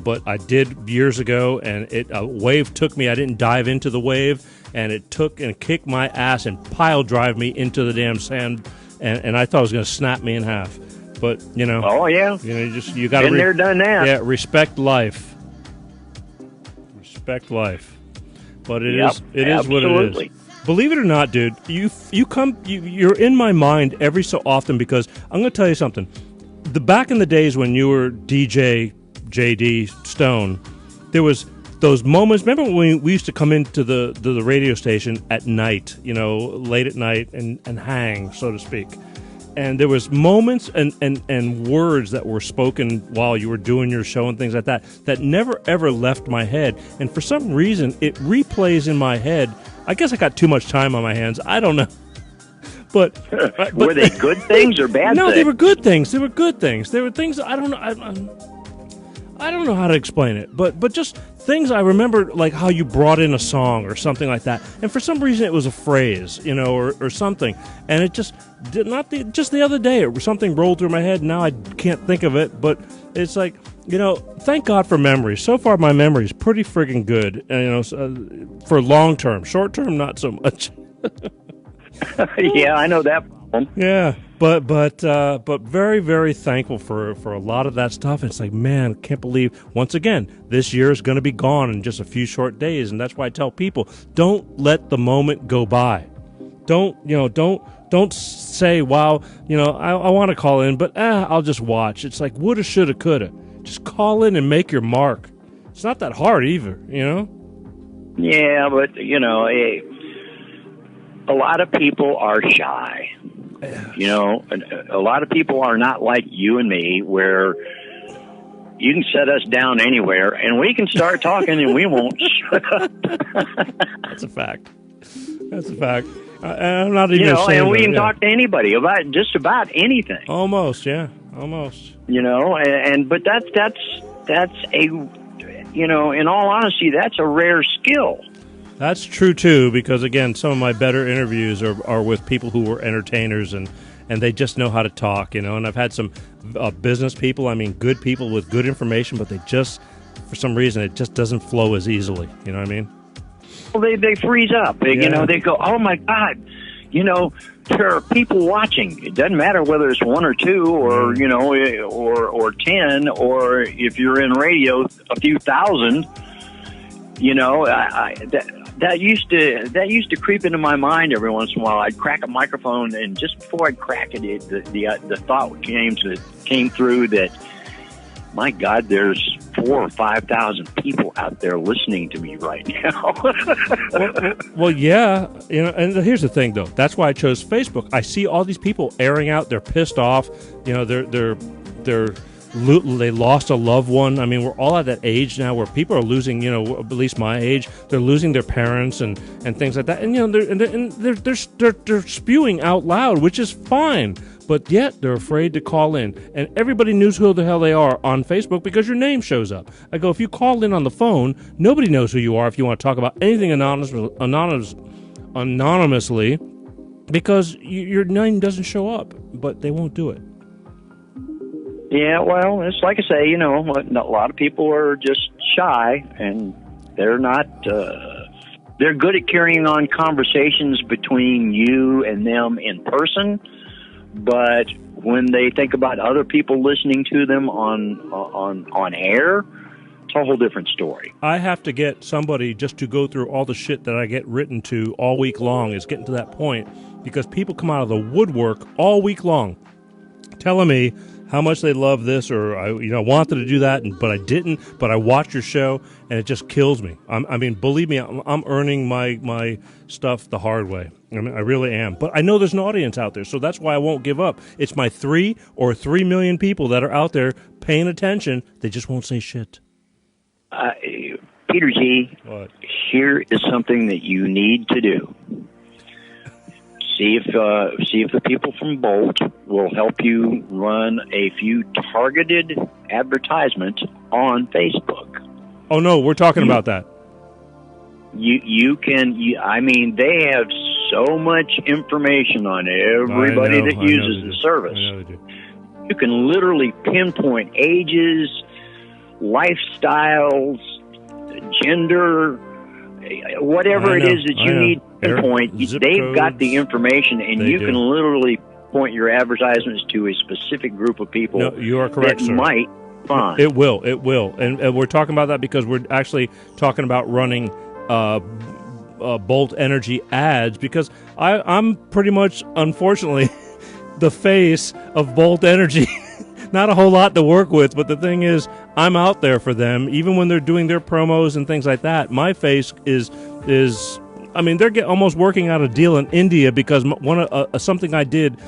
[SPEAKER 2] but I did years ago, and a wave took me. I didn't dive into the wave, and it took and kicked my ass and pile drive me into the damn sand, and I thought it was going to snap me in half. But
[SPEAKER 3] oh yeah,
[SPEAKER 2] you got to
[SPEAKER 3] been there, done that.
[SPEAKER 2] Yeah, respect life. Respect life, but it is what it is. Believe it or not, dude, you're in my mind every so often because I'm going to tell you something. Back in the days when you were DJ JD Stone, there was those moments. Remember when we used to come into the radio station at night, late at night and hang, so to speak. And there was moments and words that were spoken while you were doing your show and things like that never ever left my head. And for some reason, it replays in my head. I guess I got too much time on my hands. I don't know. But
[SPEAKER 3] were they good things or bad things?
[SPEAKER 2] No, they were good things. They were good things. They were things I don't know. I don't know how to explain it, but just things I remember, like how you brought in a song or something like that. And for some reason, it was a phrase, or something. And it just did not. Just the other day, something rolled through my head. Now I can't think of it, but it's like, thank God for memory. So far, my memory is pretty friggin' good. For long term, short term, not so much.
[SPEAKER 3] Yeah, I know that problem.
[SPEAKER 2] Yeah, but very, very thankful for a lot of that stuff. And it's like, man, can't believe once again this year is going to be gone in just a few short days. And that's why I tell people, don't let the moment go by. Don't say, wow, I want to call in, but I'll just watch. It's like woulda, shoulda, coulda. Just call in and make your mark. It's not that hard either,
[SPEAKER 3] Yeah, but, a lot of people are shy. A lot of people are not like you and me, where you can set us down anywhere and we can start talking and we won't shut up.
[SPEAKER 2] That's a fact. I'm not even ashamed
[SPEAKER 3] and we can
[SPEAKER 2] of it,
[SPEAKER 3] talk to anybody about just about anything.
[SPEAKER 2] Almost, yeah, almost.
[SPEAKER 3] But that's a, in all honesty, that's a rare skill.
[SPEAKER 2] That's true too, because again, some of my better interviews are with people who were entertainers and they just know how to talk, And I've had some business people, good people with good information, but they just, for some reason, it just doesn't flow as easily. You know what I mean?
[SPEAKER 3] Well, they freeze up. They go, oh my God, there are people watching. It doesn't matter whether it's one or two or or 10, or if you're in radio, a few thousand. That used to creep into my mind every once in a while. I'd crack a microphone, and just before I'd crack it, the thought came through that, my God, there's 4,000 or 5,000 people out there listening to me right now.
[SPEAKER 2] well, yeah, and here's the thing, though. That's why I chose Facebook. I see all these people airing out. They're pissed off. They lost a loved one. We're all at that age now where people are losing, at least my age, they're losing their parents and things like that. And, they're spewing out loud, which is fine. But yet they're afraid to call in. And everybody knows who the hell they are on Facebook because your name shows up. I go, if you call in on the phone, nobody knows who you are if you want to talk about anything anonymously because your name doesn't show up. But they won't do it.
[SPEAKER 3] Yeah, well, it's like I say, a lot of people are just shy, and they're not, they're good at carrying on conversations between you and them in person, but when they think about other people listening to them on air, it's a whole different story.
[SPEAKER 2] I have to get somebody just to go through all the shit that I get written to all week long is getting to that point, because people come out of the woodwork all week long telling me how much they love this, or I wanted to do that, but I didn't. But I watched your show, and it just kills me. Believe me, I'm earning my stuff the hard way. I really am. But I know there's an audience out there, so that's why I won't give up. It's my 3 million people that are out there paying attention. They just won't say shit.
[SPEAKER 3] Peter G,
[SPEAKER 2] what?
[SPEAKER 3] Here is something that you need to do. See if the people from Bolt will help you run a few targeted advertisements on Facebook.
[SPEAKER 2] Oh no, we're talking about that.
[SPEAKER 3] You can. They have so much information on everybody that uses the service.
[SPEAKER 2] I know they do.
[SPEAKER 3] You can literally pinpoint ages, lifestyles, gender, whatever it is that you need to pinpoint. They've got the information, and you can literally point your advertisements to a specific group of people.
[SPEAKER 2] No, you are correct,
[SPEAKER 3] that
[SPEAKER 2] sir.
[SPEAKER 3] Might find.
[SPEAKER 2] It will. And we're talking about that because we're actually talking about running Bolt Energy ads, because I'm pretty much, unfortunately, the face of Bolt Energy. Not a whole lot to work with, but the thing is, I'm out there for them, even when they're doing their promos and things like that. My face is they're almost working out a deal in India because something I did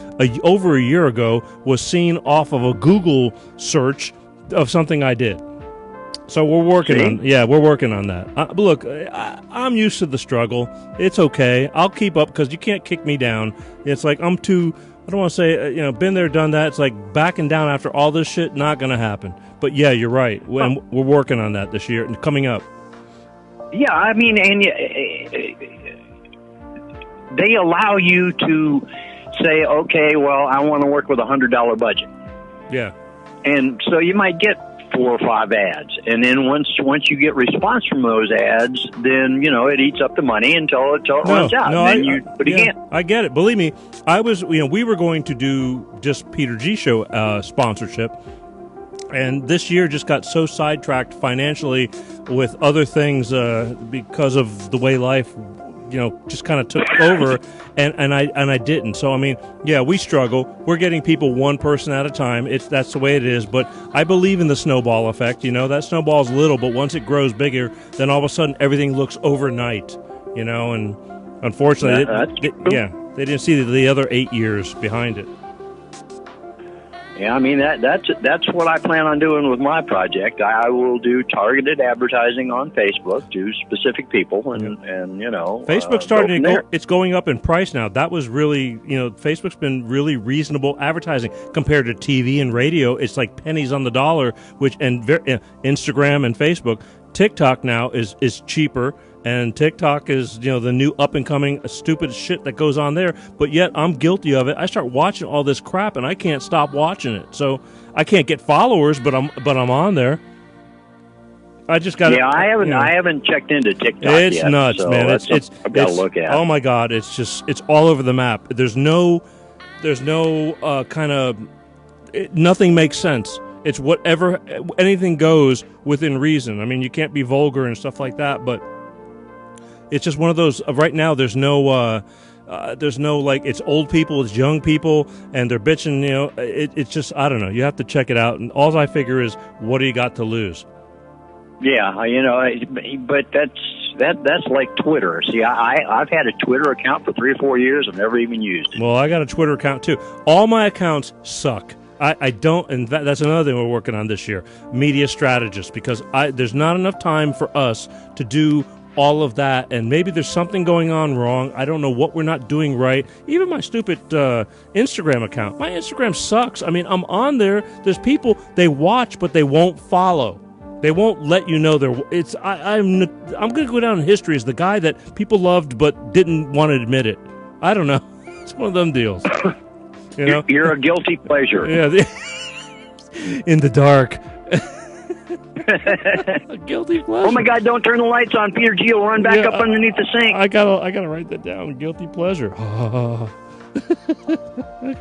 [SPEAKER 2] over a year ago was seen off of a Google search of something I did. So we're working on that. Look, I'm used to the struggle. It's okay. I'll keep up because you can't kick me down. It's like I don't want to say, been there, done that. It's like backing down after all this shit, not going to happen. But yeah, you're right. And we're working on that this year and coming up.
[SPEAKER 3] Yeah, they allow you to say, okay, well, I want to work with $100 budget.
[SPEAKER 2] Yeah.
[SPEAKER 3] And so you might get 4 or 5 ads. And then once you get response from those ads, then, it eats up the money until it runs out.
[SPEAKER 2] No,
[SPEAKER 3] and then you put again.
[SPEAKER 2] I get it. Believe me, we were going to do just Peter G Show sponsorship. And this year just got so sidetracked financially with other things because of the way life just kind of took over, and I didn't. So I mean, yeah, we struggle. We're getting people one person at a time. That's the way it is. But I believe in the snowball effect. That snowball's little, but once it grows bigger, then all of a sudden everything looks overnight. And unfortunately, they didn't see the other 8 years behind it.
[SPEAKER 3] Yeah, I mean that's what I plan on doing with my project. I will do targeted advertising on Facebook to specific people, and
[SPEAKER 2] Facebook's starting to go. It's going up in price now. That was really Facebook's been really reasonable advertising compared to TV and radio. It's like pennies on the dollar. Instagram and Facebook, TikTok now is cheaper. And TikTok is, the new up-and-coming stupid shit that goes on there. But yet, I'm guilty of it. I start watching all this crap, and I can't stop watching it. So I can't get followers, but I'm on there. I just got.
[SPEAKER 3] Yeah, I haven't checked into TikTok
[SPEAKER 2] yet.
[SPEAKER 3] It's
[SPEAKER 2] nuts,
[SPEAKER 3] so
[SPEAKER 2] man. I've got to
[SPEAKER 3] look at.
[SPEAKER 2] Oh my God, it's all over the map. There's no kind of nothing makes sense. It's whatever, anything goes within reason. I mean, you can't be vulgar and stuff like that, but. It's just one of those. Right now, there's no like it's old people, it's young people, and they're bitching. It's just I don't know. You have to check it out. And all I figure is, what do you got to lose?
[SPEAKER 3] Yeah, but that's like Twitter. See, I've had a Twitter account for 3 or 4 years. I've never even used it.
[SPEAKER 2] Well, I got a Twitter account too. All my accounts suck. I don't, and that's another thing we're working on this year. Media strategist, because there's not enough time for us to do all of that, and maybe there's something going on wrong. I don't know what we're not doing right. Even my stupid Instagram account. My Instagram sucks. I mean, I'm on there. There's people, they watch, but they won't follow. They won't let you know they're. I'm going to go down in history as the guy that people loved but didn't want to admit it. I don't know. It's one of them deals.
[SPEAKER 3] You're a guilty pleasure.
[SPEAKER 2] Yeah. In the dark. A guilty pleasure.
[SPEAKER 3] Oh my God! Don't turn the lights on. Peter G will run back up underneath the sink.
[SPEAKER 2] I gotta write that down. Guilty pleasure.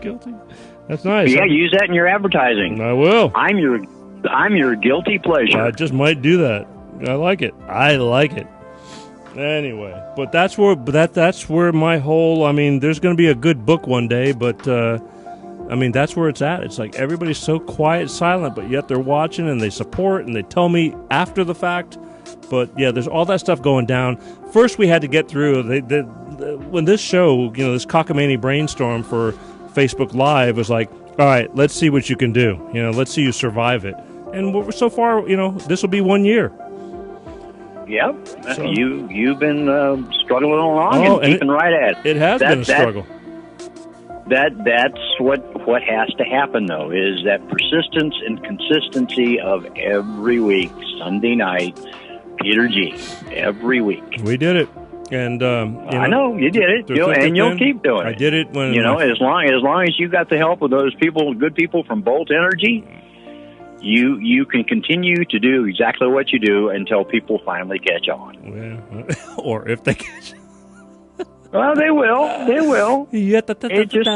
[SPEAKER 2] Guilty. That's nice.
[SPEAKER 3] Yeah, use that in your advertising.
[SPEAKER 2] I will.
[SPEAKER 3] I'm your guilty pleasure.
[SPEAKER 2] I just might do that. I like it. Anyway, but that's where my whole. I mean, there's going to be a good book one day, but. I mean, that's where it's at. It's like everybody's so quiet, silent, but yet they're watching and they support and they tell me after the fact. But yeah, there's all that stuff going down. First, we had to get through when this show, this cockamamie brainstorm for Facebook Live was like, all right, let's see what you can do. Let's see you survive it. And so far, this will be 1 year.
[SPEAKER 3] Yep. So, you've been struggling along and keeping right at it.
[SPEAKER 2] It has been a struggle.
[SPEAKER 3] That's what has to happen, though, is that persistence and consistency of every week, Sunday night, Peter G, every week.
[SPEAKER 2] We did it, and
[SPEAKER 3] I know you did it, and you'll keep doing it.
[SPEAKER 2] I did it when
[SPEAKER 3] as long as you got the help of those people, good people from Bolt Energy, you can continue to do exactly what you do until people finally catch on.
[SPEAKER 2] Yeah. Or if they catch on.
[SPEAKER 3] Well, they will. It just,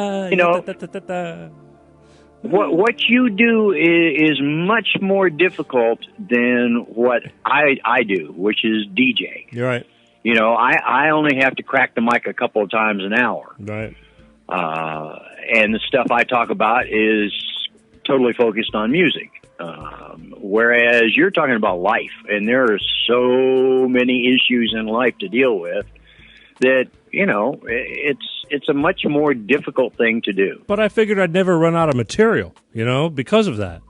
[SPEAKER 3] what you do is much more difficult than what I do, which is DJ.
[SPEAKER 2] You're right.
[SPEAKER 3] I only have to crack the mic a couple of times an hour.
[SPEAKER 2] Right.
[SPEAKER 3] And the stuff I talk about is totally focused on music. Whereas you're talking about life, and there are so many issues in life to deal with that, it's a much more difficult thing to do.
[SPEAKER 2] But I figured I'd never run out of material, because of that.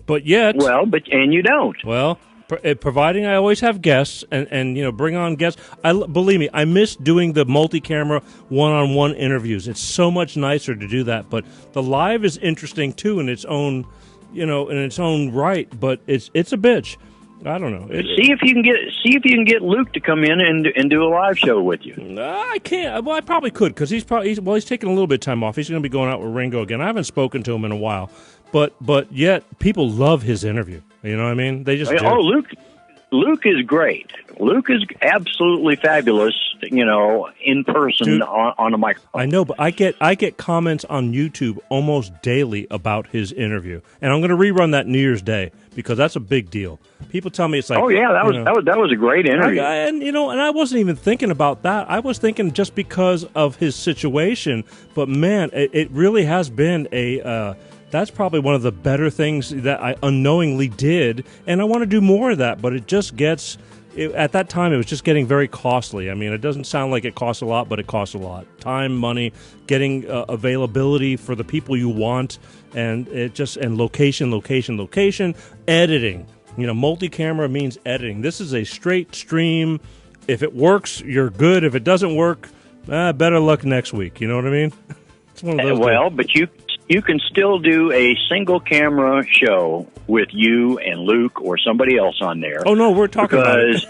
[SPEAKER 2] But yet...
[SPEAKER 3] Well, and you don't.
[SPEAKER 2] Well, providing I always have guests and bring on guests. Believe me, I miss doing the multi-camera one-on-one interviews. It's so much nicer to do that. But the live is interesting, too, in its own, in its own right. But it's a bitch. I don't know.
[SPEAKER 3] See if you can get Luke to come in and do a live show with you.
[SPEAKER 2] I can't. Well, I probably could because he's taking a little bit of time off. He's going to be going out with Ringo again. I haven't spoken to him in a while, but yet people love his interview. You know what I mean? They just do.
[SPEAKER 3] Oh, Luke is great. Luke is absolutely fabulous, in person.
[SPEAKER 2] Dude,
[SPEAKER 3] on a microphone.
[SPEAKER 2] I know, but I get comments on YouTube almost daily about his interview, and I'm going to rerun that New Year's Day because that's a big deal. People tell me it's like,
[SPEAKER 3] oh yeah, that was a great interview.
[SPEAKER 2] And I wasn't even thinking about that. I was thinking just because of his situation, but man, it really has been a. That's probably one of the better things that I unknowingly did, and I want to do more of that, but it just gets... at that time, it was just getting very costly. I mean, it doesn't sound like it costs a lot, but it costs a lot. Time, money, getting availability for the people you want, and location, editing. Multi-camera means editing. This is a straight stream. If it works, you're good. If it doesn't work, better luck next week. You know what I mean? It's one of those
[SPEAKER 3] well, but you can still do a single camera show with you and Luke or somebody else on there.
[SPEAKER 2] Oh no, we're talking about it.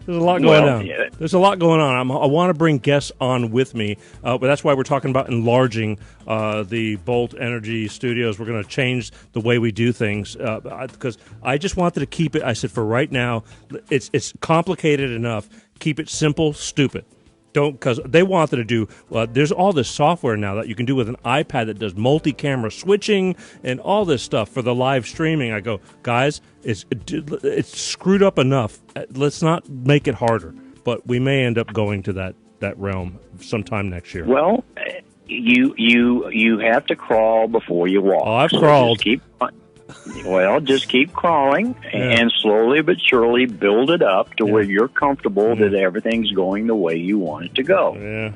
[SPEAKER 2] There's a lot going on.
[SPEAKER 3] Yeah.
[SPEAKER 2] There's a lot going on. I want to bring guests on with me, but that's why we're talking about enlarging the Bolt Energy Studios. We're going to change the way we do things because I just wanted to keep it. I said for right now, it's complicated enough. Keep it simple, stupid. Because they wanted to do, there's all this software now that you can do with an iPad that does multi-camera switching and all this stuff for the live streaming. I go, guys, it's screwed up enough. Let's not make it harder. But we may end up going to that realm sometime next year.
[SPEAKER 3] Well, you have to crawl before you walk.
[SPEAKER 2] Oh, I've crawled.
[SPEAKER 3] Just keep crawling and slowly but surely build it up to where you're comfortable that everything's going the way you want it to go.
[SPEAKER 2] Yeah.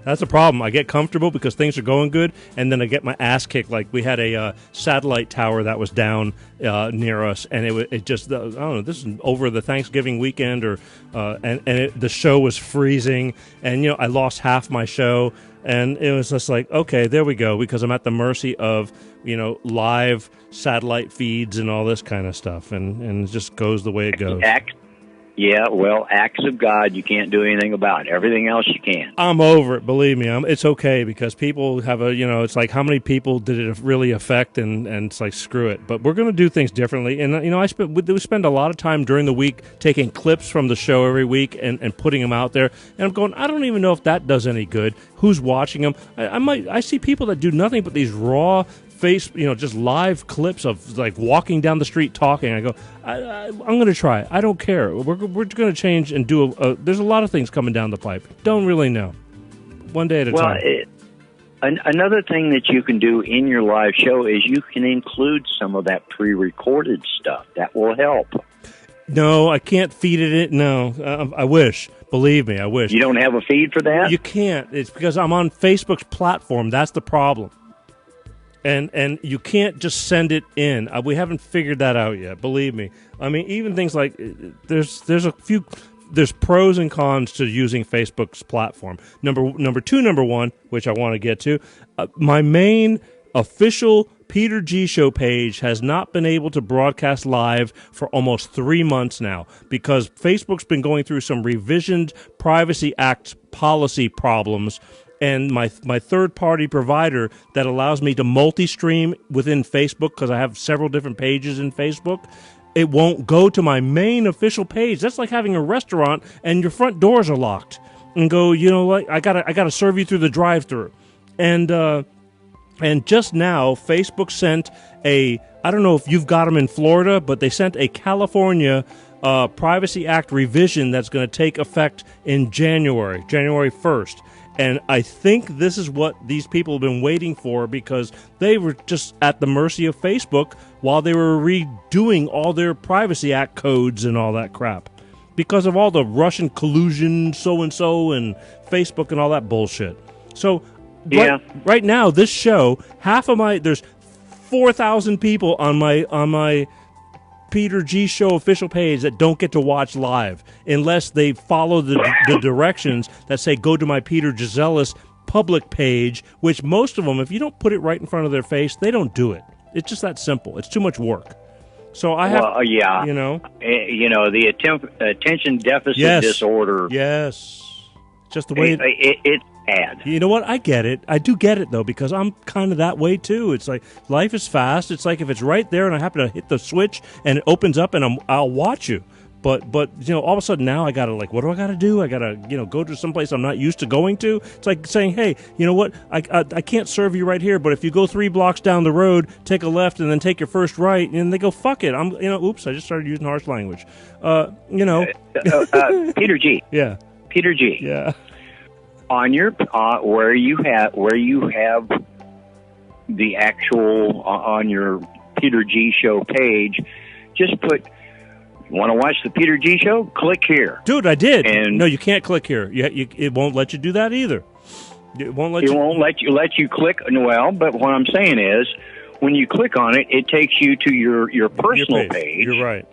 [SPEAKER 2] That's the problem. I get comfortable because things are going good, and then I get my ass kicked. Like we had a satellite tower that was down near us, and it just I don't know. This is over the Thanksgiving weekend, the show was freezing, and I lost half my show, and it was just like, okay, there we go, because I'm at the mercy of live satellite feeds and all this kind of stuff, and it just goes the way it goes. Acts of God, you can't do anything about. Everything else you can. I'm over it, believe me. It's okay because people have it's like how many people did it really affect, and it's like screw it. But we're going to do things differently, and we spend a lot of time during the week taking clips from the show every week and putting them out there. And I'm going, I don't even know if that does any good. Who's watching them? I see people that do nothing but these raw just live clips of like walking down the street talking. I go, I'm going to try it. I don't care. We're going to change and do there's a lot of things coming down the pipe. Don't really know. One day at a time.
[SPEAKER 3] Another thing that you can do in your live show is you can include some of that pre-recorded stuff. That will help.
[SPEAKER 2] No, I can't feed it in. No, I wish. Believe me, I wish.
[SPEAKER 3] You don't have a feed for that?
[SPEAKER 2] You can't. It's because I'm on Facebook's platform. That's the problem. And you can't just send it in. We haven't figured that out yet. Believe me. I mean, even things like there's pros and cons to using Facebook's platform. Number one, which I want to get to, my main official Peter G Show page has not been able to broadcast live for almost 3 months now because Facebook's been going through some revisioned Privacy Act policy problems. And my third-party provider that allows me to multi-stream within Facebook, because I have several different pages in Facebook, it won't go to my main official page. That's like having a restaurant and your front doors are locked. And go, I gotta serve you through the drive-thru. And just now, Facebook sent I don't know if you've got them in Florida, but they sent a California Privacy Act revision that's going to take effect in January 1st. And I think this is what these people have been waiting for because they were just at the mercy of Facebook while they were redoing all their Privacy Act codes and all that crap. Because of all the Russian collusion, so-and-so, and Facebook and all that bullshit. So right now, this show, there's 4,000 people on my Peter G Show official page that don't get to watch live unless they follow the directions that say go to my Peter Gisellis public page, which most of them, if you don't put it right in front of their face, they don't do it. It's just that simple. It's too much work. So I have, the attention deficit disorder. Yes. Just the way
[SPEAKER 3] it's bad.
[SPEAKER 2] You know what? I get it. I do get it, though, because I'm kind of that way, too. It's like life is fast. It's like if it's right there and I happen to hit the switch and it opens up and I'll watch you. But all of a sudden now I gotta, like, what do I gotta do? I gotta, go to someplace I'm not used to going to. It's like saying, hey, you know what? I can't serve you right here, but if you go 3 blocks down the road, take a left, and then take your first right, and they go, fuck it. Oops, I just started using harsh language.
[SPEAKER 3] Peter G.
[SPEAKER 2] Yeah.
[SPEAKER 3] Peter G.
[SPEAKER 2] Yeah.
[SPEAKER 3] On your where you have the actual on your Peter G Show page, just put, want to watch the Peter G Show? Click here.
[SPEAKER 2] Dude, I did.
[SPEAKER 3] And
[SPEAKER 2] no, you can't click here. It won't let you do that either. It won't let you click. Well, but what I'm saying is, when you click on it, it takes you to your personal page. You're right.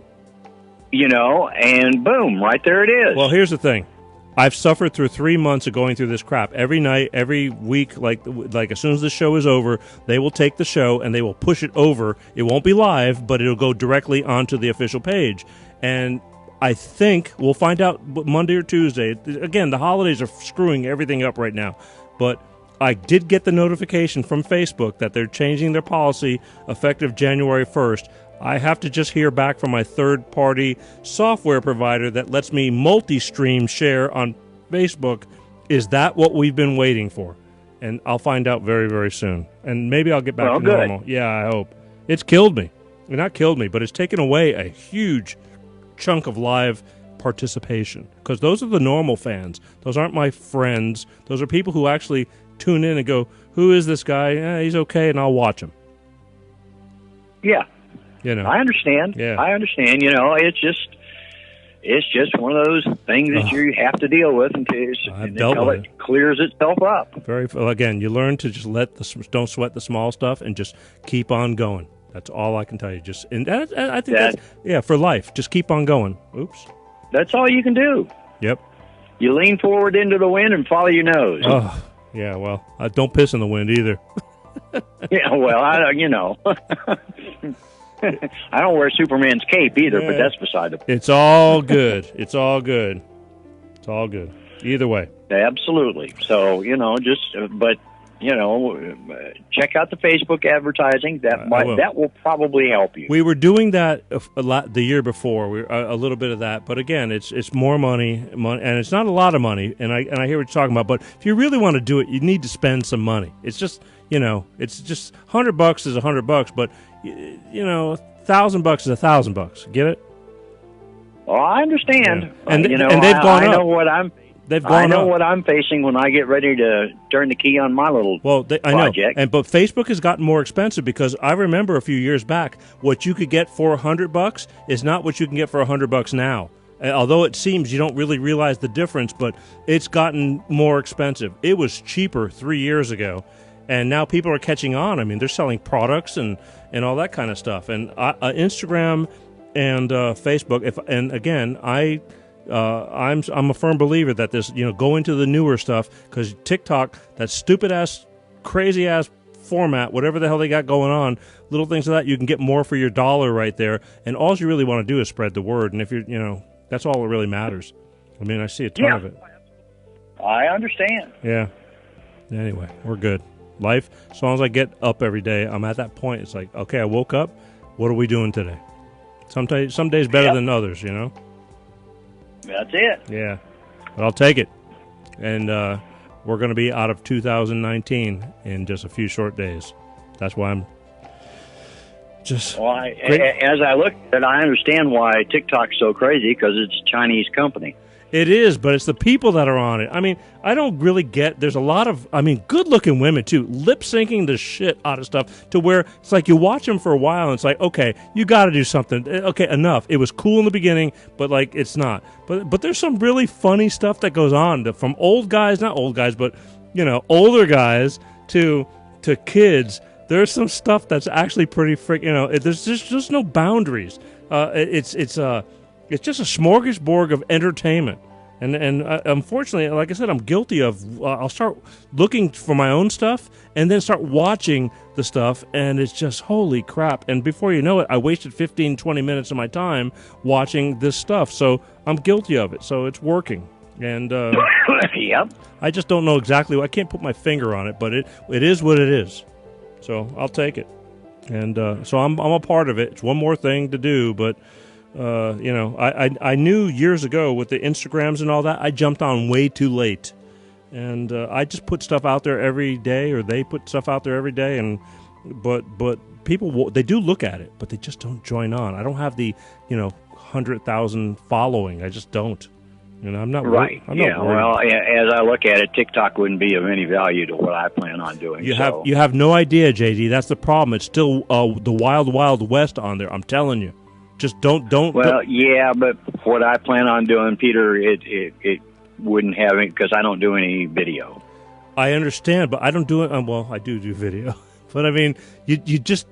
[SPEAKER 3] And boom, right there it is.
[SPEAKER 2] Well, here's the thing. I've suffered through 3 months of going through this crap. Every night, every week, like as soon as the show is over, they will take the show and they will push it over. It won't be live, but it'll go directly onto the official page. And I think we'll find out Monday or Tuesday. Again, the holidays are screwing everything up right now. But I did get the notification from Facebook that they're changing their policy effective January 1st. I have to just hear back from my third-party software provider that lets me multi-stream share on Facebook. Is that what we've been waiting for? And I'll find out very, very soon. And maybe I'll get back to normal. Yeah, I hope. It's killed me. Not killed me, but it's taken away a huge chunk of live participation. Because those are the normal fans. Those aren't my friends. Those are people who actually tune in and go, who is this guy? He's okay, and I'll watch him.
[SPEAKER 3] Yeah. I understand.
[SPEAKER 2] Yeah.
[SPEAKER 3] I understand. It's just one of those things that you have to deal with until it clears itself up.
[SPEAKER 2] Again, you learn to just don't sweat the small stuff and just keep on going. That's all I can tell you. I think that's for life. Just keep on going. Oops.
[SPEAKER 3] That's all you can do.
[SPEAKER 2] Yep.
[SPEAKER 3] You lean forward into the wind and follow your nose.
[SPEAKER 2] Oh, yeah. Well, don't piss in the wind either.
[SPEAKER 3] Yeah. Well, I don't wear Superman's cape either, but that's beside the point.
[SPEAKER 2] It's all good. It's all good. It's all good. Either way.
[SPEAKER 3] Absolutely. So, check out the Facebook advertising. That will probably help you.
[SPEAKER 2] We were doing that a lot the year before. A little bit of that, but again, it's more money, and it's not a lot of money. And I hear what you're talking about. But if you really want to do it, you need to spend some money. It's just it's just $100 is $100, but $1,000 is $1,000. Get it?
[SPEAKER 3] Well, I understand.
[SPEAKER 2] Yeah. And they've gone up.
[SPEAKER 3] I know what I'm facing when I get ready to turn the key on my little project.
[SPEAKER 2] I know. But Facebook has gotten more expensive because I remember a few years back, what you could get for $100 is not what you can get for $100 now. Although it seems you don't really realize the difference, but it's gotten more expensive. It was cheaper 3 years ago, and now people are catching on. I mean, they're selling products and all that kind of stuff. And Instagram and Facebook. I'm a firm believer that this, go into the newer stuff, because TikTok, that stupid ass, crazy ass format, whatever the hell they got going on, little things like that, you can get more for your dollar right there. And all you really want to do is spread the word. And if you're, that's all that really matters. I mean, I see a ton of it.
[SPEAKER 3] I understand.
[SPEAKER 2] Yeah. Anyway, we're good. Life, as long as I get up every day, I'm at that point. It's like, okay, I woke up. What are we doing today? Some days better than others,
[SPEAKER 3] That's it.
[SPEAKER 2] Yeah. But I'll take it. And we're going to be out of 2019 in just a few short days. That's why I'm just...
[SPEAKER 3] Well, as I look at it, I understand why TikTok's so crazy, because it's a Chinese company.
[SPEAKER 2] It is, but it's the people that are on it. I mean, I don't really get... There's a lot of, good-looking women, too, lip-syncing the shit out of stuff to where it's like you watch them for a while, and it's like, okay, you got to do something. Okay, enough. It was cool in the beginning, but, it's not. But there's some really funny stuff that goes on, from old guys, not old guys, but, older guys to kids. There's some stuff that's actually pretty there's just no boundaries. It's just a smorgasbord of entertainment. And unfortunately, like I said, I'm guilty of, I'll start looking for my own stuff and then start watching the stuff, and it's just, holy crap. And before you know it, I wasted 15, 20 minutes of my time watching this stuff. So I'm guilty of it. So it's working. And
[SPEAKER 3] yep.
[SPEAKER 2] I just don't know exactly. I can't put my finger on it, but it is what it is. So I'll take it. And so I'm a part of it. It's one more thing to do, but I knew years ago with the Instagrams and all that, I jumped on way too late. And I just put stuff out there every day, or they put stuff out there every day, but people, they do look at it, but they just don't join on. I don't have the 100,000 following. I just don't. I'm not
[SPEAKER 3] right.
[SPEAKER 2] I'm not worried.
[SPEAKER 3] Well, as I look at it, TikTok wouldn't be of any value to what I plan on doing.
[SPEAKER 2] You have no idea, JD. That's the problem. It's still the wild, wild west on there. I'm telling you. Just don't.
[SPEAKER 3] Well, yeah, but what I plan on doing, Peter, it wouldn't have it because I don't do any video.
[SPEAKER 2] I understand, but I don't do it. Well, I do video, but I mean, you just.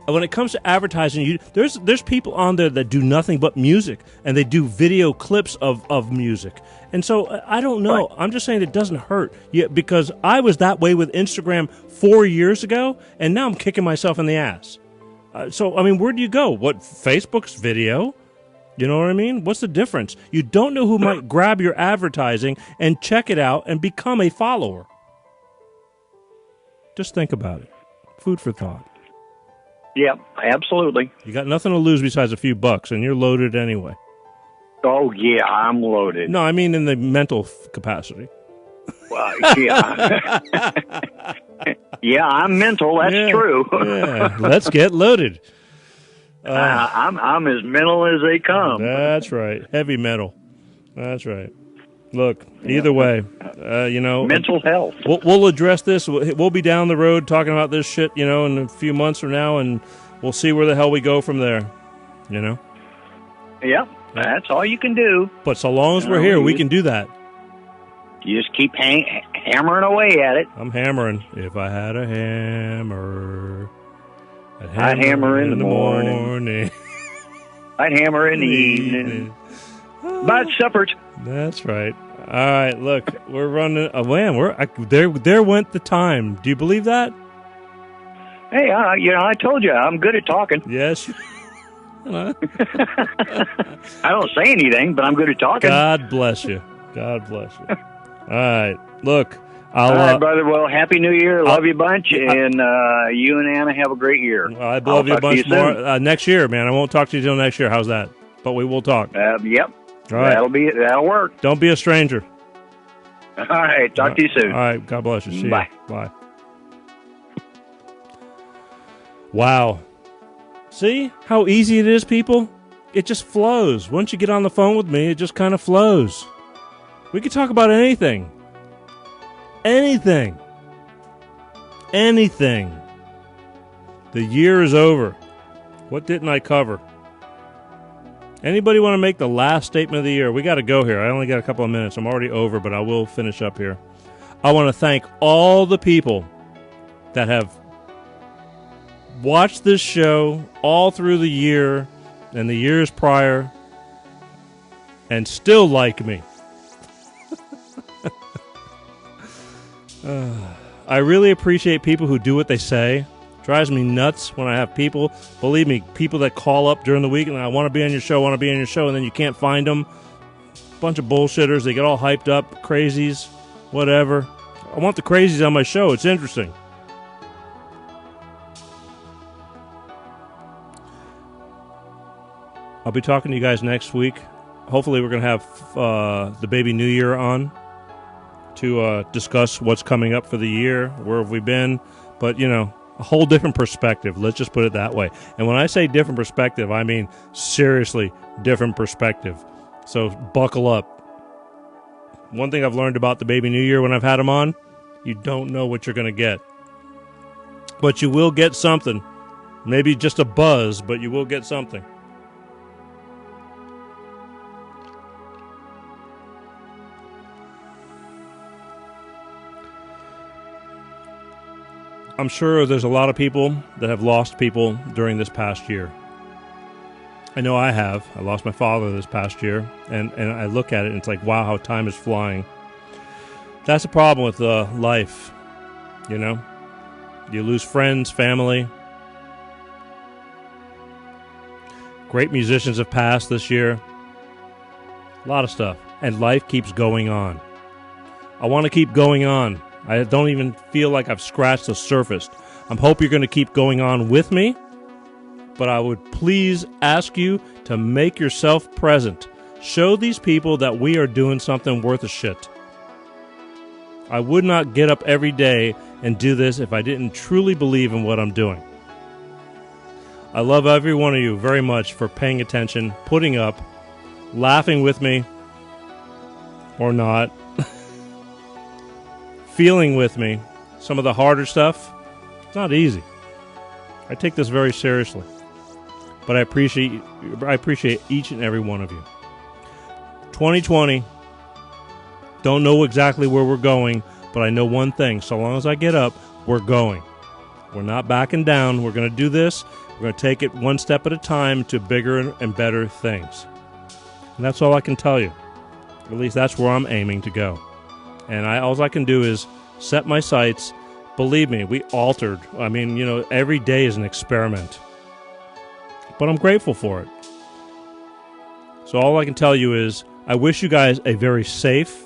[SPEAKER 2] When it comes to advertising, there's people on there that do nothing but music, and they do video clips of music. And so I don't know.
[SPEAKER 3] Right.
[SPEAKER 2] I'm just saying it doesn't hurt. Yeah, because I was that way with Instagram 4 years ago, and now I'm kicking myself in the ass. So, I mean, where do you go? What, Facebook's video? You know what I mean? What's the difference? You don't know who might grab your advertising and check it out and become a follower. Just think about it. Food for thought.
[SPEAKER 3] Yeah, absolutely.
[SPEAKER 2] You got nothing to lose besides a few bucks, and you're loaded anyway.
[SPEAKER 3] Oh, yeah, I'm loaded.
[SPEAKER 2] No, I mean in the mental capacity.
[SPEAKER 3] Well, yeah. Yeah, I'm mental. That's true.
[SPEAKER 2] Yeah, let's get loaded.
[SPEAKER 3] I'm as mental as they come.
[SPEAKER 2] That's right. Heavy metal. That's right. Look, either way,
[SPEAKER 3] mental health.
[SPEAKER 2] We'll address this. We'll be down the road talking about this shit, in a few months from now, and we'll see where the hell we go from there.
[SPEAKER 3] Yep, that's all you can do.
[SPEAKER 2] But so long as we're here, we can do that.
[SPEAKER 3] You just keep hammering away at it.
[SPEAKER 2] I'm hammering. If I had a hammer,
[SPEAKER 3] I'd hammer in the morning. I'd hammer in the evening. But suppered.
[SPEAKER 2] That's right. All right, look, we're running. Oh man, there went the time. Do you believe that?
[SPEAKER 3] Hey, I told you I'm good at talking.
[SPEAKER 2] Yes.
[SPEAKER 3] I don't say anything, but I'm good at talking.
[SPEAKER 2] God bless you. God bless you. All right, look.
[SPEAKER 3] All right, brother. Well, Happy New Year. Love you a bunch, and you and Anna have a great year.
[SPEAKER 2] I love you a bunch more next year, man. I won't talk to you till next year. How's that? But we will talk.
[SPEAKER 3] Yep.
[SPEAKER 2] All right.
[SPEAKER 3] That'll work.
[SPEAKER 2] Don't be a stranger.
[SPEAKER 3] All right. Talk to you soon.
[SPEAKER 2] All right. God bless you. See
[SPEAKER 3] Bye.
[SPEAKER 2] You. Bye. Wow. See how easy it is, people? It just flows. Once you get on the phone with me, it just kind of flows. We could talk about anything. Anything. Anything. The year is over. What didn't I cover? Anybody want to make the last statement of the year? We got to go here. I only got a couple of minutes. I'm already over, but I will finish up here. I want to thank all the people that have watched this show all through the year and the years prior and still like me. I really appreciate people who do what they say. Drives me nuts when I have people, believe me, people that call up during the week and I want to be on your show, and then you can't find them. Bunch of bullshitters. They get all hyped up, crazies, whatever. I want the crazies on my show. It's interesting. I'll be talking to you guys next week. Hopefully we're going to have the Baby New Year on to discuss what's coming up for the year, where have we been, but, a whole different perspective. Let's just put it that way. And when I say different perspective, I mean seriously different perspective. So buckle up. One thing I've learned about the Baby New Year when I've had them on, you don't know what you're going to get. But you will get something. Maybe just a buzz, but you will get something. I'm sure there's a lot of people that have lost people during this past year. I know I have. I lost my father this past year, and I look at it and it's like, wow, how time is flying. That's the problem with life, You lose friends, family. Great musicians have passed this year. A lot of stuff. And life keeps going on. I want to keep going on. I don't even feel like I've scratched the surface. I hope you're going to keep going on with me. but I would please ask you to make yourself present. Show these people that we are doing something worth a shit. I would not get up every day and do this if I didn't truly believe in what I'm doing. I love every one of you very much for paying attention, putting up, laughing with me, or not, feeling with me. Some of the harder stuff, it's not easy. I take this very seriously. But I appreciate each and every one of you. 2020, don't know exactly where we're going, but I know one thing. So long as I get up, we're going. We're not backing down. We're going to do this. We're going to take it one step at a time to bigger and better things. And that's all I can tell you. At least that's where I'm aiming to go. And all I can do is set my sights. Believe me, we altered. I mean, every day is an experiment. But I'm grateful for it. So all I can tell you is I wish you guys a very safe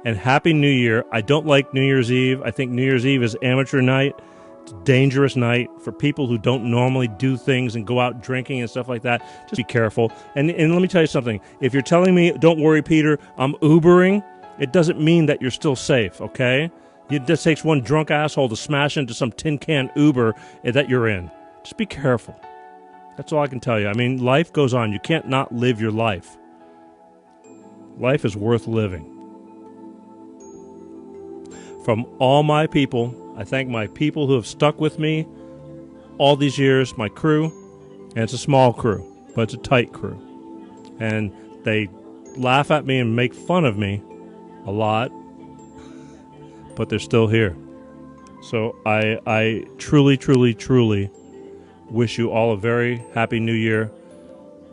[SPEAKER 2] and happy New Year. I don't like New Year's Eve. I think New Year's Eve is amateur night. It's a dangerous night for people who don't normally do things and go out drinking and stuff like that. Just be careful. And let me tell you something. If you're telling me, don't worry, Peter, I'm Ubering, it doesn't mean that you're still safe, okay? It just takes one drunk asshole to smash into some tin can Uber that you're in. Just be careful. That's all I can tell you. I mean, life goes on. You can't not live your life. Life is worth living. From all my people, I thank my people who have stuck with me all these years, my crew, and it's a small crew, but it's a tight crew. And they laugh at me and make fun of me a lot, but they're still here. So I truly, truly, truly wish you all a very happy New Year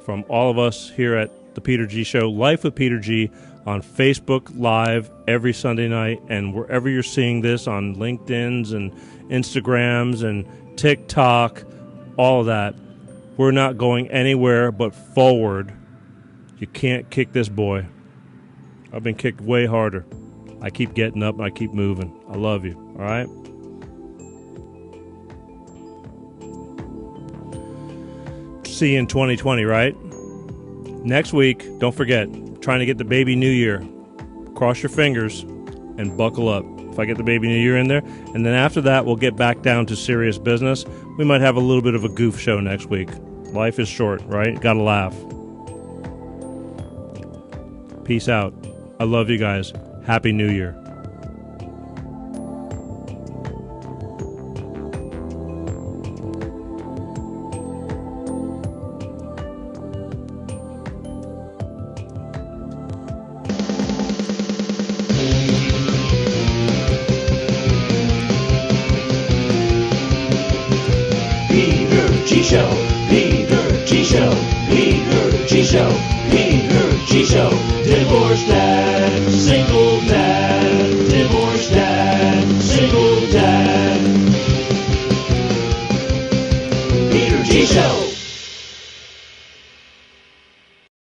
[SPEAKER 2] from all of us here at The Peter G Show, Life with Peter G, on Facebook Live every Sunday night, and wherever you're seeing this on LinkedIn's and Instagrams and TikTok, all of that. We're not going anywhere but forward. You can't kick this boy. I've been kicked way harder. I keep getting up and I keep moving. I love you, all right? See you in 2020, right? Next week, don't forget, trying to get the baby New Year. Cross your fingers and buckle up. If I get the baby New Year in there, and then after that, we'll get back down to serious business. We might have a little bit of a goof show next week. Life is short, right? Gotta laugh. Peace out. I love you guys. Happy New Year.
[SPEAKER 1] G-Show, Peter G-Show, Peter G-Show, Peter G-Show. Divorced dad, single dad, divorced dad, single dad. Peter G-Show.